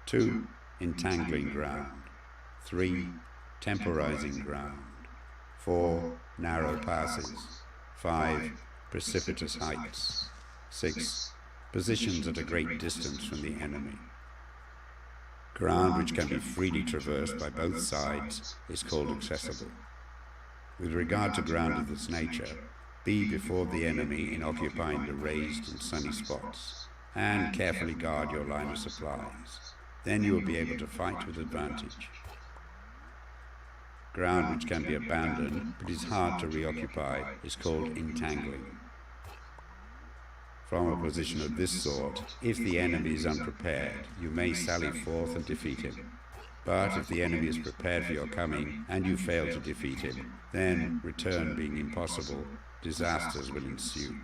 2. Entangling ground. 3. Temporizing ground. 4. Narrow passes. 5. Precipitous heights. 6. Positions at a great distance from the enemy. Ground which can be freely traversed by both sides is called accessible. With regard to ground of this nature, be before the enemy in occupying the raised and sunny spots, and carefully guard your line of supplies. Then you will be able to fight with advantage. Ground which can be abandoned but is hard to reoccupy is called entangling. From a position of this sort, if the enemy is unprepared, you may sally forth and defeat him. But if the enemy is prepared for your coming, and you fail to defeat him, then, return being impossible, disasters will ensue.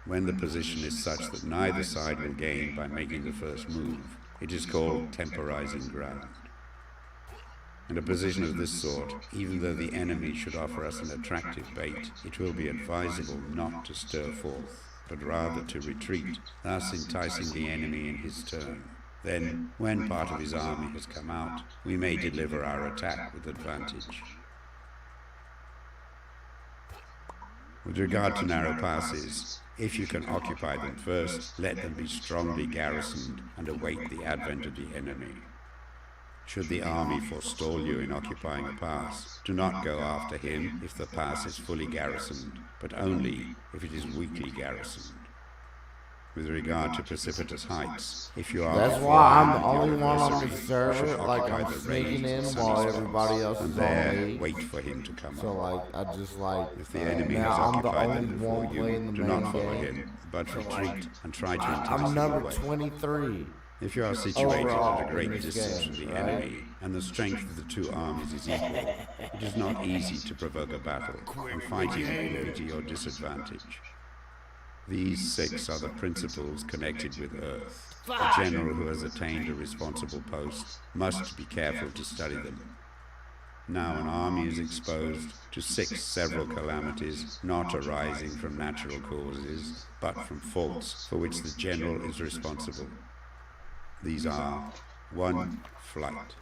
When the position is such that neither side will gain by making the first move, it is called temporizing ground. In a position of this sort, even though the enemy should offer us an attractive bait, it will be advisable not to stir forth, but rather to retreat, thus enticing the enemy in his turn. Then, when part of his army has come out, we may deliver our attack with advantage. With regard to narrow passes, if you can occupy them first, let them be strongly garrisoned and await the advent of the enemy. Should the army forestall you in occupying a pass, do not go after him if the pass is fully garrisoned, but only if it is weakly garrisoned. With regard to precipitous heights, if you are... That's why I'm the only one on the server, like I'm sneaking in while everybody else is on me. Wait for him to come So up. like, I just like, If the enemy has now I'm the occupied only them before one you, playing the do main not follow game. him, but retreat and try to entice I'm him number away. 23. If you are situated Overall, at a great in this distance game, from the right? enemy, and the strength of the two armies is equal, it is not easy to provoke a battle, and fighting will be to your disadvantage. These 6 are the principles connected with Earth. A general who has attained a responsible post must be careful to study them. Now an army is exposed to 6 several calamities not arising from natural causes, but from faults for which the general is responsible. These are: 1. Flight.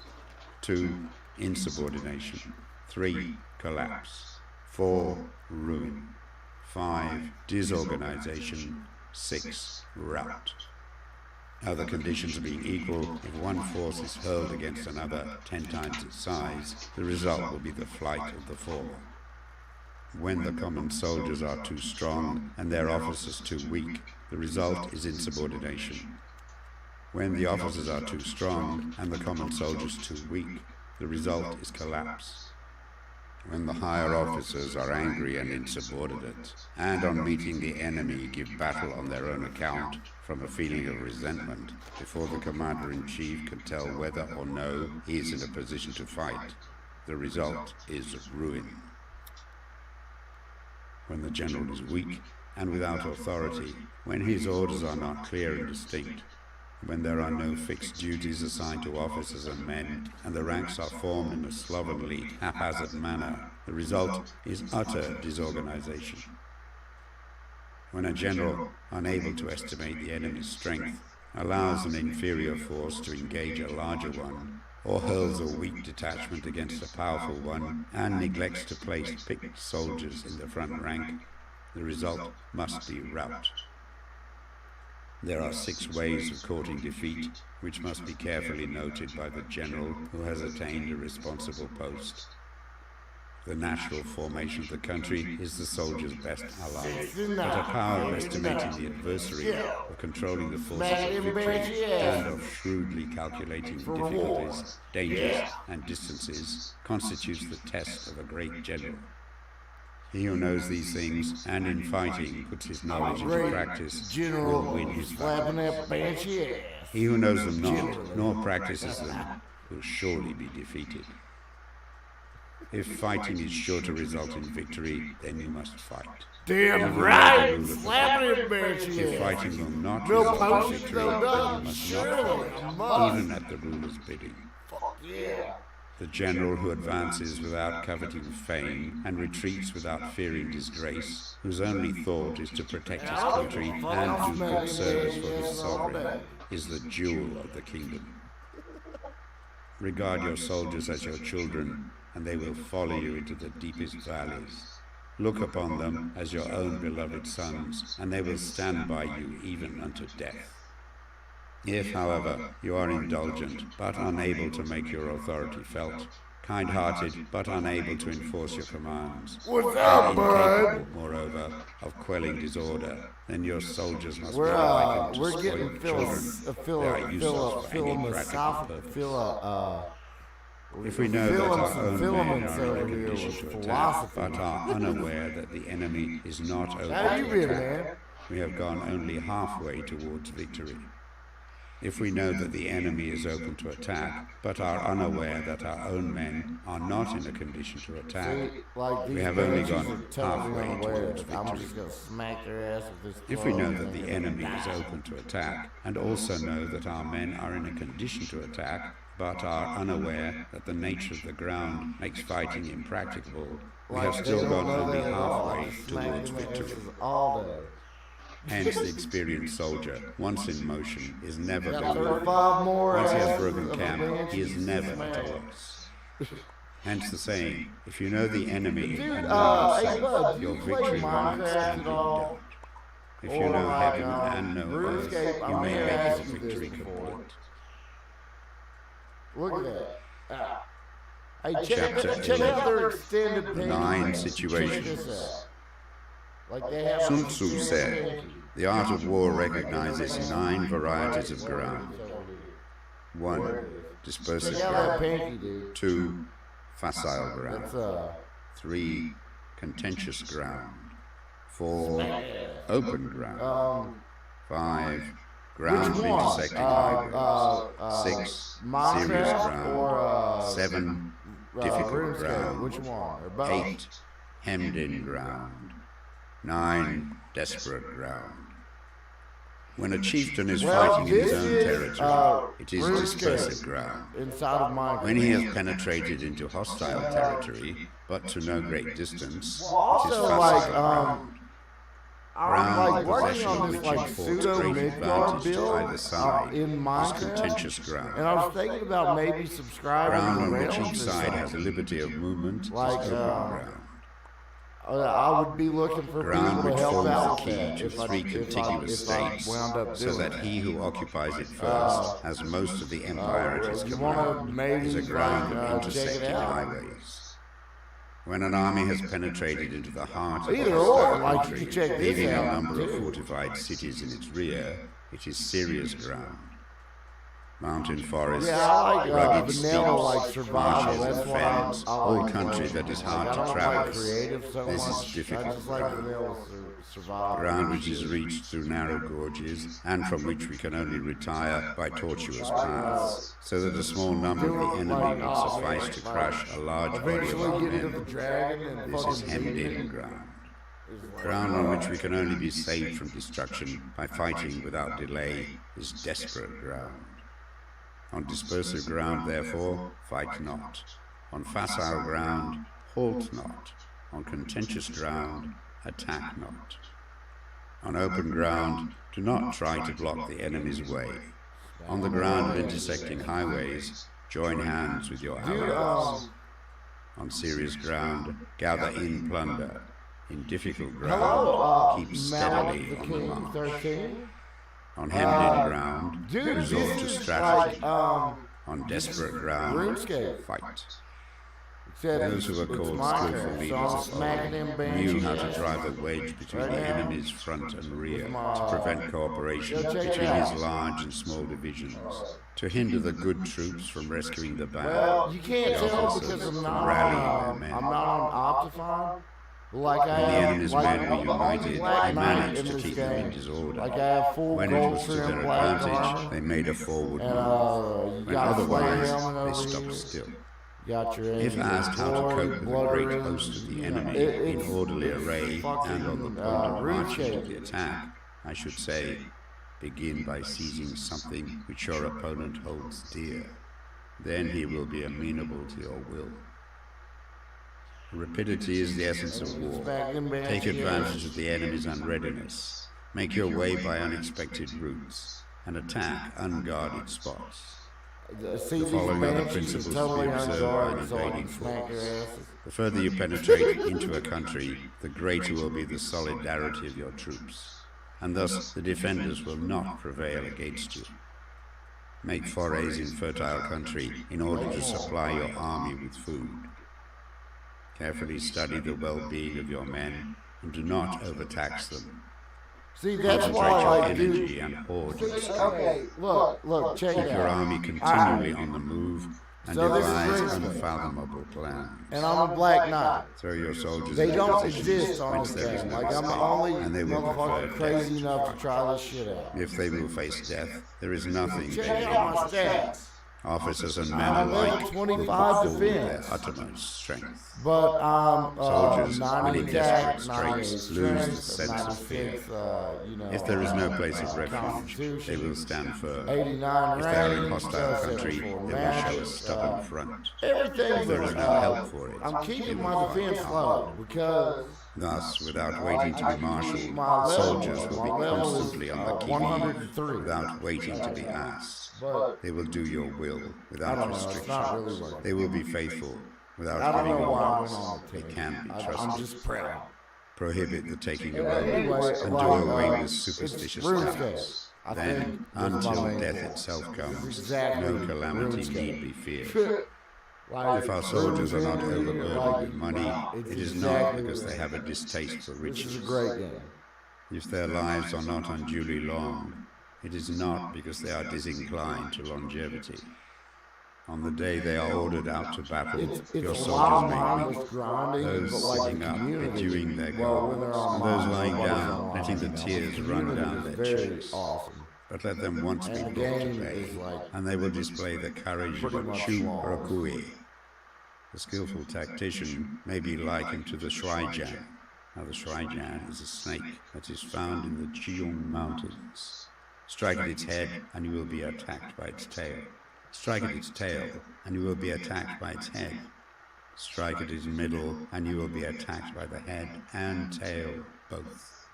2. Insubordination. 3. Collapse. 4. Ruin. 5. Disorganization. 6. Rout. Other conditions being equal, if one force is hurled against another 10 times its size, the result will be the flight of the former. When the common soldiers are too strong and their officers too weak, the result is insubordination. When the officers are too strong and the common soldiers too weak, the result is collapse. When the higher officers are angry and insubordinate, and on meeting the enemy give battle on their own account from a feeling of resentment, before the commander-in-chief can tell whether or no he is in a position to fight, the result is ruin. When the general is weak and without authority, when his orders are not clear and distinct, when there are no fixed duties assigned to officers and men, and the ranks are formed in a slovenly, haphazard manner, the result is utter disorganization. When a general, unable to estimate the enemy's strength, allows an inferior force to engage a larger one, or hurls a weak detachment against a powerful one, and neglects to place picked soldiers in the front rank, the result must be rout. There are 6 ways of courting defeat, which must be carefully noted by the general who has attained a responsible post. The natural formation of the country is the soldier's best ally, but a power of estimating the adversary, of controlling the forces of victory, and of shrewdly calculating the difficulties, dangers, and distances constitutes the test of a great general. He who knows these things, and in fighting puts his knowledge into practice, will win his battle. He who knows them not, nor practices them, will surely be defeated. If fighting is sure to result in victory, then you must fight. Damn right! Slapping him, If fighting will not result in victory, then you must not fight, even at the ruler's bidding. Yeah. the general who advances without coveting fame and retreats without fearing disgrace, whose only thought is to protect his country and do good service for his sovereign, is the jewel of the kingdom. Regard your soldiers as your children, and they will follow you into the deepest valleys. Look upon them as your own beloved sons, and they will stand by you even unto death. If, however, you are indulgent, but unable to make your authority felt, kind-hearted, but unable to enforce your commands, What's up, bud? moreover, of quelling disorder, then your soldiers must be likened to We're spoiled getting children. They are useless for any practical purpose. If we know that our own men are in a condition to attack, but are unaware that the enemy is not open How you to been, attack, man? we have gone only halfway towards victory. If we know that the enemy is open to attack, but are unaware that our own men are not in a condition to attack, we have only gone halfway towards I'm victory. just gonna smack their ass with this. If we know that the enemy is open to attack, and also know that our men are in a condition to attack, but are unaware that the nature of the ground makes fighting impracticable, we have still gone only halfway towards victory. All day. Hence, the experienced soldier, once in motion, is never Got bewildered. 35 more. Once he has asses broken of camp, advances he is to never smack. at a loss. Hence the saying, if you know the enemy Dude, and know hey, bud, yourself, do your you play victory will not Minecraft stand at in all? doubt. If you Or know like, heaven and know earth, RuneScape, you I'm may gonna make ask your you this victory before. complete. Look at that. Hey, Chapter check out 11. their extended page. 9 Check situations. this out. Like they have Sun Tzu said, the art of war recognizes 9 varieties of ground. 1. Dispersive Check out that ground. pinky, dude. 2. Facile ground. That's 3. Contentious ground. 4. Open ground. 5. Ground Which one? intersecting highways. 6. Serious Minecraft ground. or 7. Difficult RuneScape? ground. Which one? Or both? 8. Hemmed in ground. 9. Desperate ground. When a chieftain is fighting in his this own is, territory, it is RuneScape. dispersive ground. Inside of Minecraft. When he has penetrated into hostile territory, but to no great distance, it is Also, facile like, ground. I'm Ground like working possession on of this which like affords pseudo great Midgard advantage to build either side in is Minecraft, contentious and ground. I was thinking about maybe subscribing Ground to on which Realms each or side has something. liberty of movement is Like, open ground. I would be looking for Ground people which to help forms out the with key that to if I 3 contiguous states, wound up so doing that he who occupies it first has most of the empire at his you wanna command, maybe, is a ground like, of check it intersecting out? highways. When an army has penetrated into the heart of Either a or, hostile like, you country, can check this leaving a out, number of too. fortified cities in its rear, it is serious ground. Mountain forests, Yeah, I like rugged vanilla, like steeps, survival. marshes That's and why fens, I all like country playing. that is Like, hard I to don't like traverse. creative so This is much. difficult I just like ground. vanilla survival. Ground which is reached through narrow gorges, and from which we can only retire by tortuous paths, so that a small number of the enemy would suffice to crush a large body of our Eventually get to the men. dragon and This is fucking hemmed beat in it. ground. Ground on which we can only be saved from destruction by fighting without delay is desperate ground. On dispersive ground, therefore, fight not. On facile ground, halt not. On contentious ground, attack not. On open ground, do not try to block the enemy's way. On the ground of intersecting highways, join hands with your allies. On serious ground, gather in plunder. In difficult ground, keep steadily the on the King march. 13. On hemmed-in ground, Dude, resort to this is strategy. like On desperate ground, RuneScape. fight. Except Those who are it's called Minecraft, skillful so leaders I'm of smacking them old banshees. knew how to drive a wedge between the enemy's front and rear, to prevent cooperation Check it between out. his large and small divisions, to hinder the good troops from rescuing the bad, Well, you can't the tell officers because I'm from not rallying on, their I'm men. not on Optifine. Like I When the have, enemy's like, men were united, Black they Knight managed in to this keep them in game. disorder. Like I have full When it gold was to trim their black advantage, armor. they made a forward And move. you When got a flare otherwise, helmet they over stopped here. still. Got your If asked how to cope with the great host of the enemy in orderly array and on the point of marching to the attack, I should say, begin by seizing something which your opponent holds dear. then he will be amenable to your will. Rapidity is the essence of war. Take advantage of the enemy's unreadiness. Make your way by unexpected routes, and attack unguarded spots. The following are the principles to be observed by an invading force. The further you penetrate into a country, the greater will be the solidarity of your troops, and thus the defenders will not prevail against you. Make forays in fertile country in order to supply your army with food. Carefully study the well-being of your men and do not overtax them. See, that's Concentrate why your I energy do. and hoard your strength. Okay, look, check Keep it your out. army continually on the move and So this is devise Princeton. unfathomable plans. And I'm a black knight. Throw your soldiers They into don't positions exist on whence this there is game. no Like, I'm the escape, only and they will motherfucker prefer crazy death. enough to try this shit out. If they will face death, there is nothing they Check out my will. stats. Officers and men I'm alike level 25 will perform their defense. uttermost strength. But I'm Soldiers, 90 when in attack, desperate 98 straits, lose the strength, sense of fear. 96, If there is no place of refuge, Constitution, they will stand firm. 89 If they are in range, hostile country, 74 they will show a magic, stubborn front. everything. If there is no help for it, I'm they keeping will my fight defense hard. low because Thus, without waiting to be marshaled, my soldiers level, will be my level is constantly on the qui 103. without waiting to be asked. But They will do your will I without don't know, it's not really restrictions. working. They will be faithful without I don't giving know why I orders. went on the They team. can be I'm trusted. just proud. Prohibit the taking of Anyway, oaths and do like, away with it's superstitious RuneScape. doubts. I Then, think that's my until main death goal. itself comes, Exactly no calamity RuneScape. need be feared. Like, If our soldiers are not RuneScape, overburdened like, with money, it's it is exactly not because what they it have a is. distaste for This riches. is a great game. If their lives are not unduly long, it is not because they are disinclined to longevity. On the day they are ordered out to battle, It's your a lot soldiers may mindless weep. grinding, Those but like sitting the up, community, bedewing their well, when they're garments, and online, those lying nobody's down, online, letting the you know. tears The run community down is their very cheeks. awesome. But let them once be And the brought to game bay, is like and they will display the courage of pretty a much Chu flawless. or a Kui. The skillful tactician may be likened to the Shuaijian. Now the Shuaijian is a snake that is found in the Jiong Mountains. Strike at its head, and you will be attacked by its tail. Strike at its tail, and you will be attacked by its head. Strike at its middle, and you will be attacked by the head and tail both.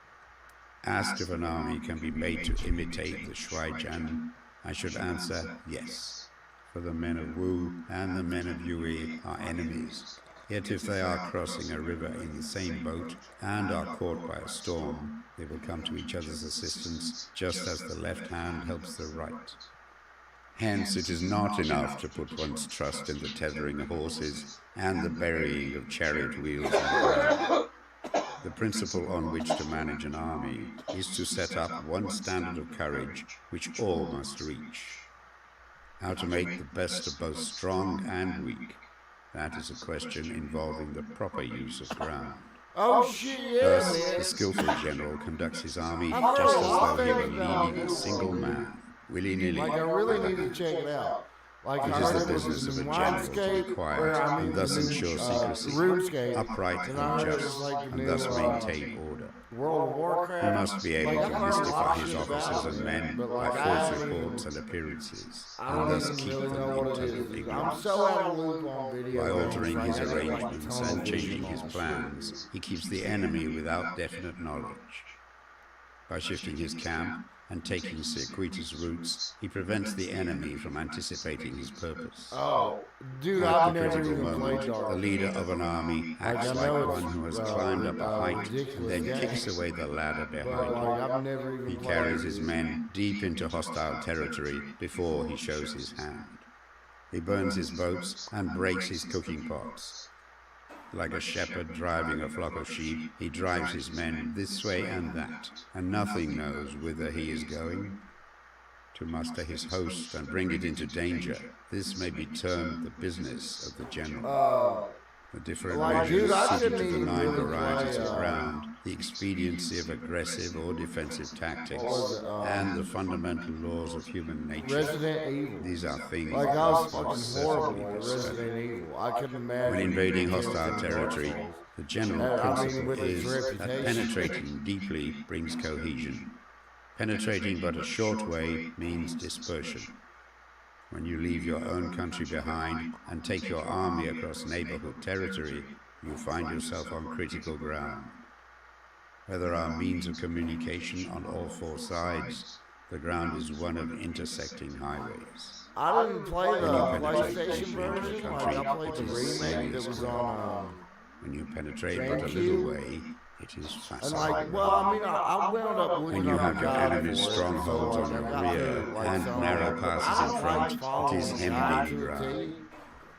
Asked if an army can be made to imitate the Shuaijian, I should answer yes. For the men of Wu and the men of Yue are enemies. Yet if they are crossing a river in the same boat and are caught by a storm, they will come to each other's assistance, just as the left hand helps the right. Hence it is not enough to put one's trust in the tethering of horses and the burying of chariot wheels in the ground. The principle on which to manage an army is to set up one standard of courage which all must reach. How to make the best of both strong and weak, that is a question involving the proper use of ground. Oh shit, yeah, Thus, man. the skillful general conducts his army I've heard just a as lot though he were of things about leading a it. single man, willy-nilly. Like, I really need to check it out. Like, It I is heard the it was business of in a general to minescape, be quiet or, I mean, and thus in, ensure secrecy, RuneScape, upright and I and heard it was just, like the and new, thus maintain order. World of Warcraft. He must be able Like, to I've heard a lot mystify of his shit about officers it, and men but, by like, I false haven't reports even- and appearances, I and don't thus even keep really them know in what it total is. I'm ignorance. so out of loop on video. By games, altering like, his I got, like, arrangements tunnel and changing vision his on shit. plans, he keeps the enemy without definite knowledge. By shifting his camp and taking circuitous routes, he prevents the enemy from anticipating his purpose. Oh, dude, At I've the never critical even played moment, Dark. the leader of an army acts I like know one it's, who has well, climbed up a height and ridiculous then game. kicks away the ladder But, behind him. like, I've never even He played carries it. his men deep into hostile territory before he shows his hand. He burns his boats and breaks his cooking pots. Like a shepherd driving a flock of sheep, he drives his men this way and that, and nothing knows whither he is going. To muster his host and bring it into danger, this may be termed the business of the general. The different Like, dude, measures I suited couldn't to the even 9 really varieties play, of ground, the expediency of aggressive or defensive tactics, was it, and the fundamental laws of human nature. Resident Evil. These are things Like, I that was must fucking horrible certainly at be studied. Resident Evil. I couldn't imagine. When invading being hostile in Dark territory, Souls. the general I mean, principle with its is that reputation. penetrating deeply brings cohesion. Penetrating but a short way means dispersion. When you leave your own country behind and take your army across neighborhood territory, you find yourself on critical ground. Where there are means of communication on all four sides, the ground is one of intersecting highways. I didn't play the When you PlayStation penetrate version. country, Like I played the it is remake that was serious. on. When you penetrate but a little way, it is And facile. like, well, I mean, I wound up When looking you up have a your guide enemy's for it, strongholds so, on like, your I got rear to, like, and some- narrow I passes in don't front, like it is following guide hemmed-in to a ground. T.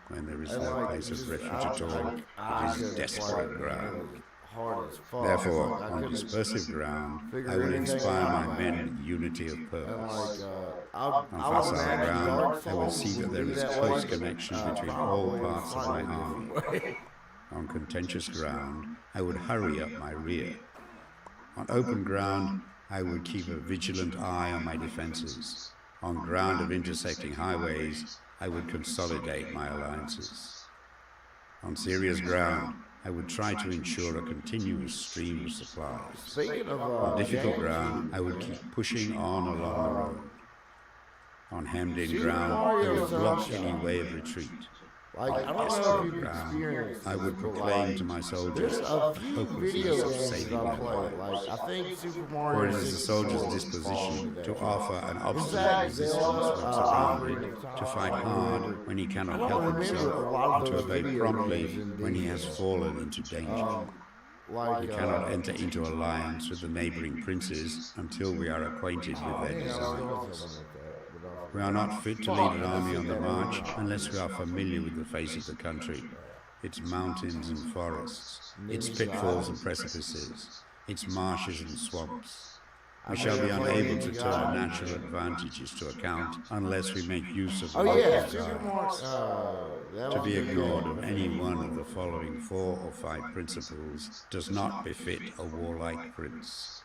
When there is And no like, place of just- refuge I- at all, I it is couldn't desperate play, ground. man. It was hard as fuck. Therefore, Like, I on couldn't dispersive ground, figure I will anything inspire out, my man. men with unity of And purpose. like, On I would facile imagine ground, I will Darkfall see that would there be is that close way, connection but, between all probably parts of my slightly army. different way. On contentious ground, I would hurry up my rear. On open ground, I would keep a vigilant eye on my defenses. On ground of intersecting highways, I would consolidate my alliances. On serious ground, I would try to ensure a continuous stream of supplies. Speaking of On difficult games, ground, I would keep pushing on along the road. On hemmed-in ground, I Mario would block Sunshine. any way of retreat. like, I don't know if you've experienced I would this, but, proclaim like, to my there's soldiers a the few hopelessness video of games saving that I their played. lives. Like, I think Super For Mario it is the 64 soldier's was disposition involved to with offer an that. obstinate Zelda, resistance when surrounded, Ocarina of to Time. fight hard when he I cannot don't help remember a himself, lot and of to those obey video promptly games in when he has detail. fallen into danger. Like, We cannot enter into alliance with the neighboring princes until we are acquainted with their designs. We are not fit to lead an army on the march unless we are familiar with the face of the country, its mountains and forests, its pitfalls and precipices, its marshes and swamps. We shall be unable to turn natural advantages to account unless we make use of Oh yeah, local Super guides. Mario. That To was be a good ignored game. of any one of the following 4 or 5 principles does not befit a warlike prince.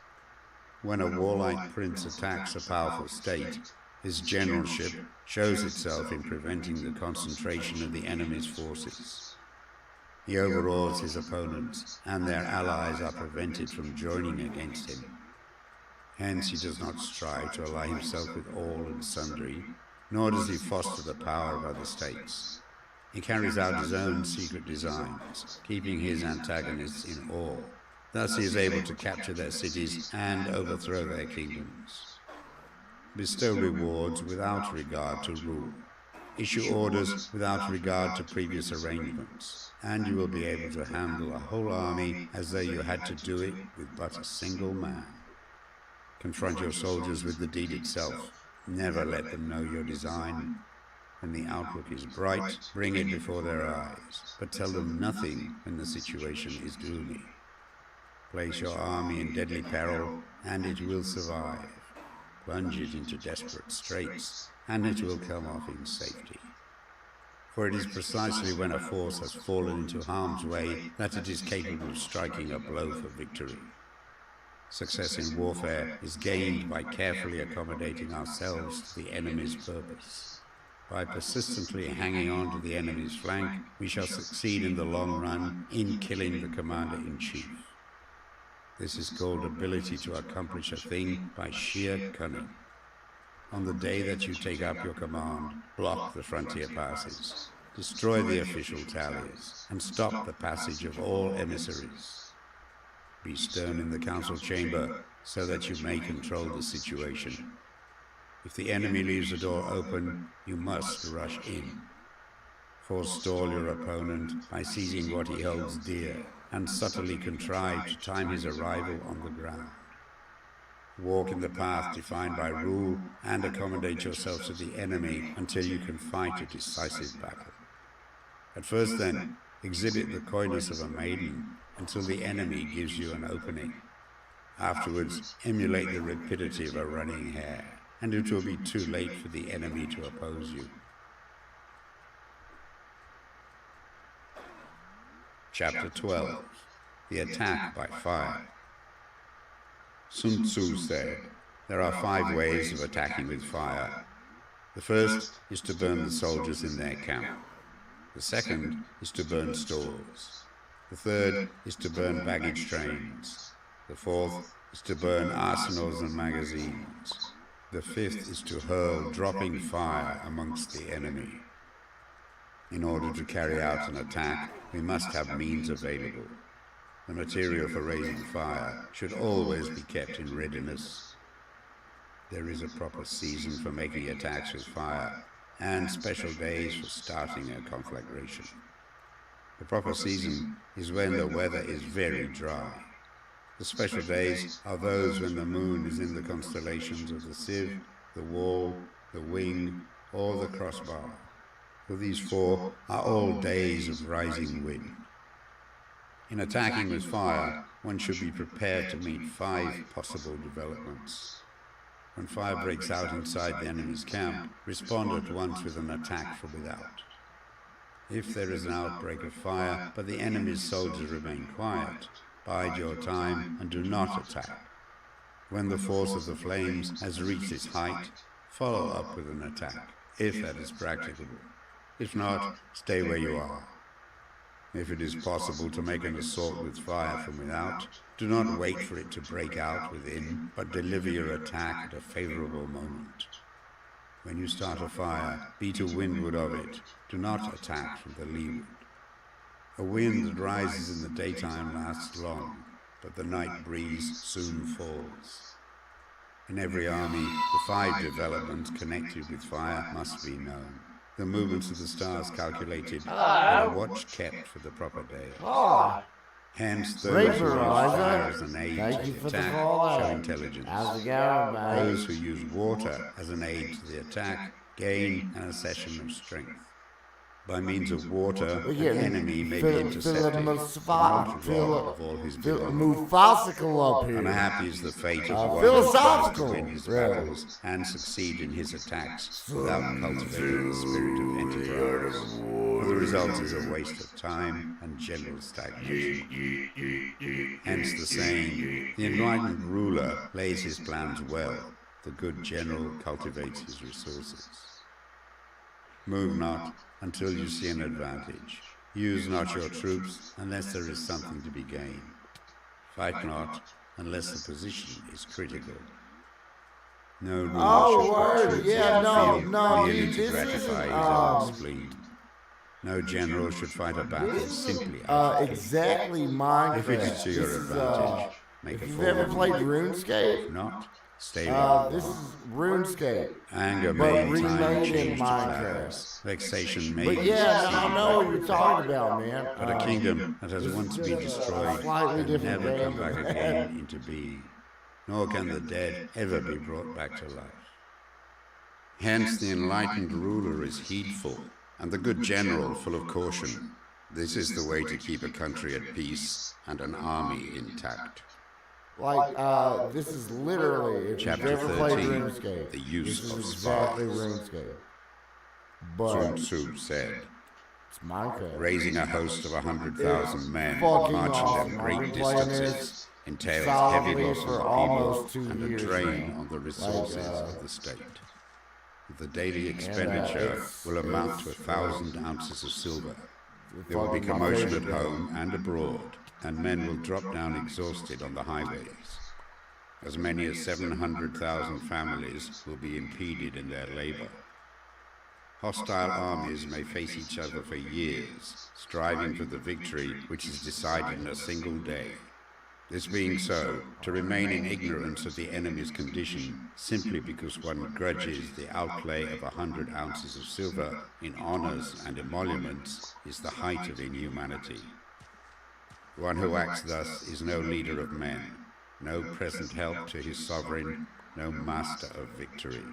When a warlike prince attacks a powerful state, his generalship shows itself in preventing the concentration of the enemy's forces. He overawes his opponents, and their allies are prevented from joining against him. Hence he does not strive to ally himself with all and sundry, nor does he foster the power of other states. He carries out his own secret designs, keeping his antagonists in awe. Thus he is able to capture their cities and overthrow their kingdoms. Bestow rewards without regard to rule. Issue orders without regard to previous arrangements, and you will be able to handle a whole army as though you had to do it with but a single man. Confront your soldiers with the deed itself. Never let them know your design. When the outlook is bright, bring it before their eyes, but tell them nothing when the situation is gloomy. Place your army in deadly peril, and it will survive. Plunge it into desperate straits, and it will come off in safety. For it is precisely when a force has fallen into harm's way that it is capable of striking a blow for victory. Success in warfare is gained by carefully accommodating ourselves to the enemy's purpose. By persistently hanging on to the enemy's flank, we shall succeed in the long run in killing the commander-in-chief. This is called ability to accomplish a thing by sheer cunning. On the day that you take up your command, block the frontier passes, destroy the official tallies, and stop the passage of all emissaries. Be stern in the council chamber so that you may control the situation. If the enemy leaves the door open, you must rush in. Forestall your opponent by seizing what he holds dear, and subtly contrive to time his arrival on the ground. Walk in the path defined by rule, and accommodate yourself to the enemy until you can fight a decisive battle. At first, then, exhibit the coyness of a maiden until the enemy gives you an opening. Afterwards, emulate the rapidity of a running hare, and it will be too late for the enemy to oppose you. Chapter 12. The Attack by Fire. Sun Tzu said, there are 5 ways of attacking with fire. The first is to burn the soldiers in their camp. The second is to burn stores. The third is to burn baggage trains. The fourth is to burn arsenals and magazines. The fifth is to hurl dropping fire amongst the enemy. In order to carry out an attack, we must have means available. The material for raising fire should always be kept in readiness. There is a proper season for making attacks with fire, and special days for starting a conflagration. The proper season is when the weather is very dry. The special days are those when the moon is in the constellations of the sieve, the wall, the wing, or the crossbar. For these four are all days of rising wind. In attacking with fire, one should be prepared to meet 5 possible developments. When fire breaks out inside the enemy's camp, respond at once with an attack from without. If there is an outbreak of fire, but the enemy's soldiers remain quiet, bide your time and do not attack. When the force of the flames has reached its height, follow up with an attack, if that is practicable. If not, stay where you are. If it is possible to make an assault with fire from without, do not wait for it to break out within, but deliver your attack at a favorable moment. When you start a fire, be to windward of it. Do not attack from the leeward. A wind that rises in the daytime lasts long, but the night breeze soon falls. In every army, the 5 developments connected with fire must be known. The movements of the stars calculated, and a watch kept for the proper day. Hence, those who use fire as an aid to attack show intelligence. Those who use water as an aid to the attack gain an accession of strength. By means of water, the enemy may be intercepted, not robbed of all his belongings. Unhappy is the fate of one who tries to win his battles and succeed in his attacks without cultivating the spirit of enterprise. For the result is a waste of time and general stagnation. Hence the saying, the enlightened ruler lays his plans well, the good general cultivates his resources. Move not until you see an advantage. Use not your troops unless there is something to be gained. Fight not unless the position is critical. No ruler should merely to gratify his own spleen. No general should fight a battle simply exactly Minecraft. If it is to your advantage, make a If you've ever played RuneScape, If not, stay where this is RuneScape. Anger but may in time remade in change to Minecraft. gladness. Vexation may But be yeah, I succeed know what by you're talking about, man. But a kingdom that has once been destroyed can different never come game. back again into being, nor can the dead ever be brought back to life. Hence the enlightened ruler is heedful, and the good general full of caution. This is the way to keep a country at peace and an army intact. This is literally, if Chapter you've ever played 13, RuneScape, the use this of is exactly spies. RuneScape. Sun But Tzu said, it's Minecraft. raising a host of 100,000 men, Fucking marching awesome. them I've great been playing distances, this entails solidly heavy losses for of almost people 2 and a years drain now. on the resources of the state. The daily expenditure it's- will amount to 1,000 ounces of silver. There will be fucking my commotion at favorite home and abroad, and men will drop down exhausted on the highways. As many as 700,000 families will be impeded in their labor. Hostile armies may face each other for years, striving for the victory which is decided in a single day. This being so, to remain in ignorance of the enemy's condition simply because one grudges the outlay of 100 ounces of silver in honors and emoluments is the height of inhumanity. One who acts thus is no leader of men, no present help to his sovereign, no master of victory.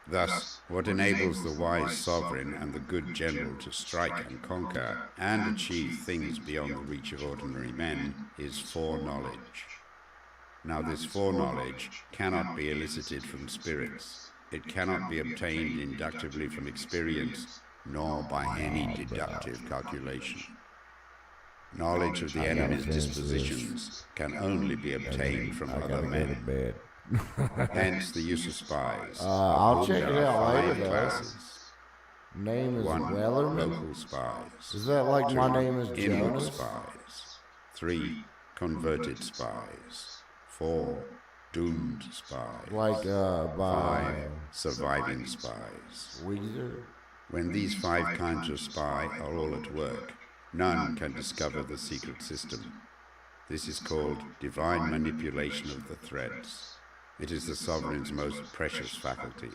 Thus, what enables the wise sovereign and the good general to strike and conquer and achieve things beyond the reach of ordinary men is foreknowledge. Now this foreknowledge cannot be elicited from spirits. It cannot be obtained inductively from experience, nor by any deductive calculation. Knowledge of the enemy's dispositions can only be obtained from other men. Hence the use of spies. I'll check it out later, 5 though. classes. Name is 1. Wellerman. Local spies. Is that like 2. my name is Inward Jonas? spies. 3. Converted spies. 4. doomed spies. Like, by 5 surviving spies. Weezer. When these 5 kinds of spy are all at work, none can discover the secret system. This is called divine manipulation of the threads. It is the sovereign's most precious faculty.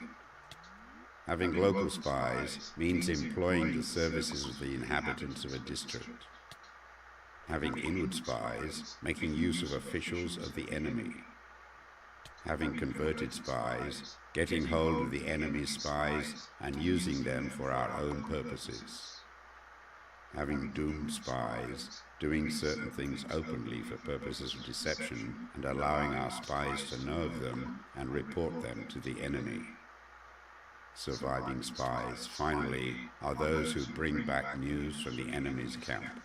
Having local spies means employing the services of the inhabitants of a district. Having inward spies, making use of officials of the enemy. Having converted spies, getting hold of the enemy's spies and using them for our own purposes. Having doomed spies, doing certain things openly for purposes of deception and allowing our spies to know of them and report them to the enemy. Surviving spies, finally, are those who bring back news from the enemy's camp.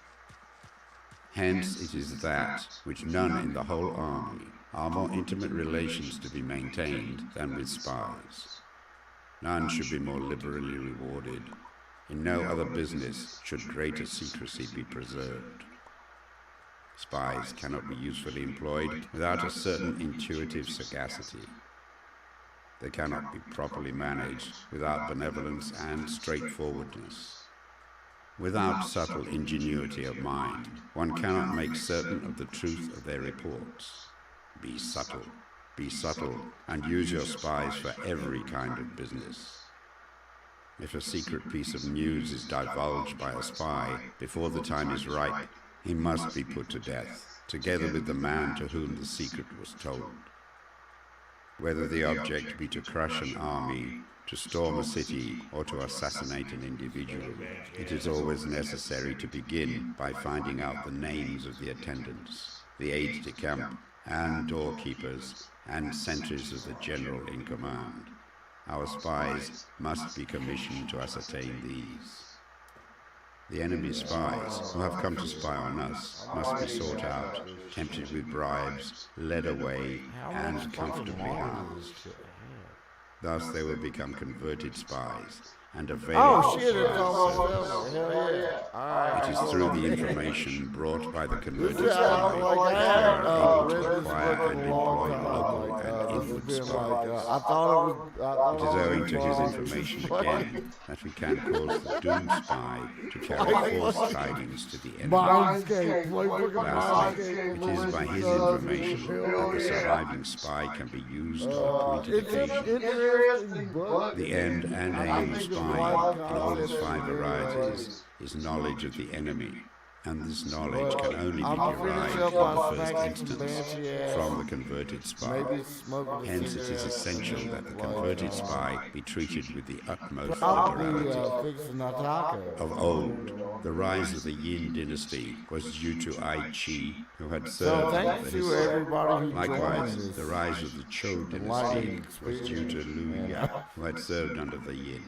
Hence it is that which none in the whole army are more intimate relations to be maintained than with spies. None should be more liberally rewarded. In no other business should greater secrecy be preserved. Spies cannot be usefully employed without a certain intuitive sagacity. They cannot be properly managed without benevolence and straightforwardness. Without subtle ingenuity of mind, one cannot make certain of the truth of their reports. Be subtle, and use your spies for every kind of business. If a secret piece of news is divulged by a spy before the time is ripe, he must be put to death, together with the man to whom the secret was told. Whether the object be to crush an army, to storm a city, or to assassinate an individual, it is always necessary to begin by finding out the names of the attendants, the aides de camp, and doorkeepers, and sentries of the general in command. Our spies must be commissioned to ascertain these. The enemy's spies, who have come to spy on us, must be sought out, tempted with bribes, led away, and comfortably housed. Thus they will become converted spies and avail themselves. It is through the information brought by the converted spy that they are able to acquire and employ local and inward spies. It is owing to his information again that we can cause the doomed spy to carry false tidings to the enemy. Lastly, it is by his information that the surviving spy can be used on appointed occasions. The end and aim of spying in all its 5 varieties is knowledge of the enemy, and this knowledge can only be derived in the first instance from the converted spy. Hence it is essential that the converted spy be treated with the utmost liberality. Of old, the rise of the Yin dynasty was due to Ai Chi, who had served under his son. Likewise, the rise of the Chou dynasty was due to Liu Ya, who had served under the Yin.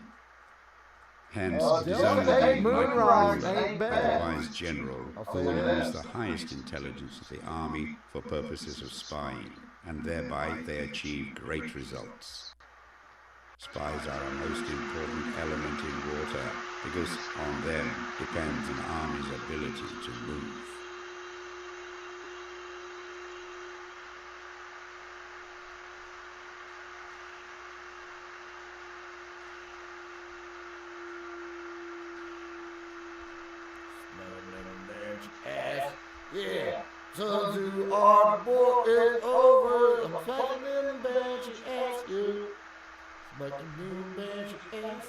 Hence, it is only the enlightened ruler, the wise general, who will use the highest intelligence of the army for purposes of spying, and thereby they achieve great results. Spies are a most important element in warfare, because on them depends an army's ability to move. Yeah, sons who are the war is over. I'm smacking them bench ass, yeah. Smacking them bench ass.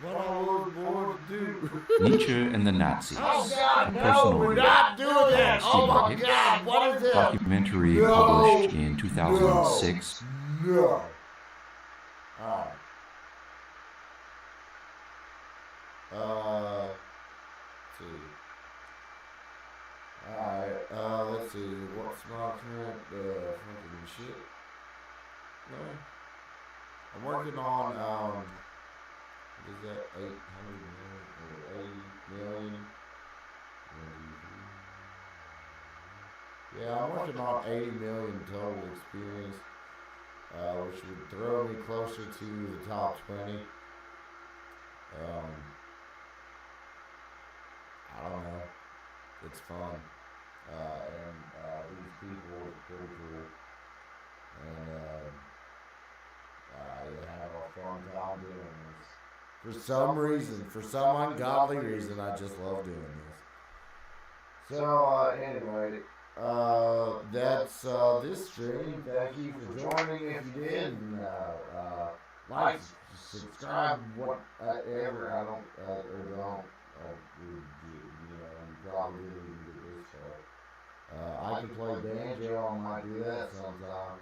What I was born to do. Nietzsche and the Nazis. Oh God, A no, personal we're review. not doing that. Oh my Hicks. God, what is that? Documentary No, published in 2006. No. Alright. Let's see. Alright, let's see. What's my current fucking shit? No. I'm working on what is that? 800 million or 80 million? Yeah, I'm working on 80 million total experience, which would throw me closer to the top 20. I don't know. It's fun. And these people are pretty cool. For some reason, for some ungodly reason, I just love doing this. So, anyway, that's this stream. Thank you for joining. If you did, and, like, subscribe, whatever. I don't, or don't, you probably didn't even get this far. I can play banjo. I might do that sometime.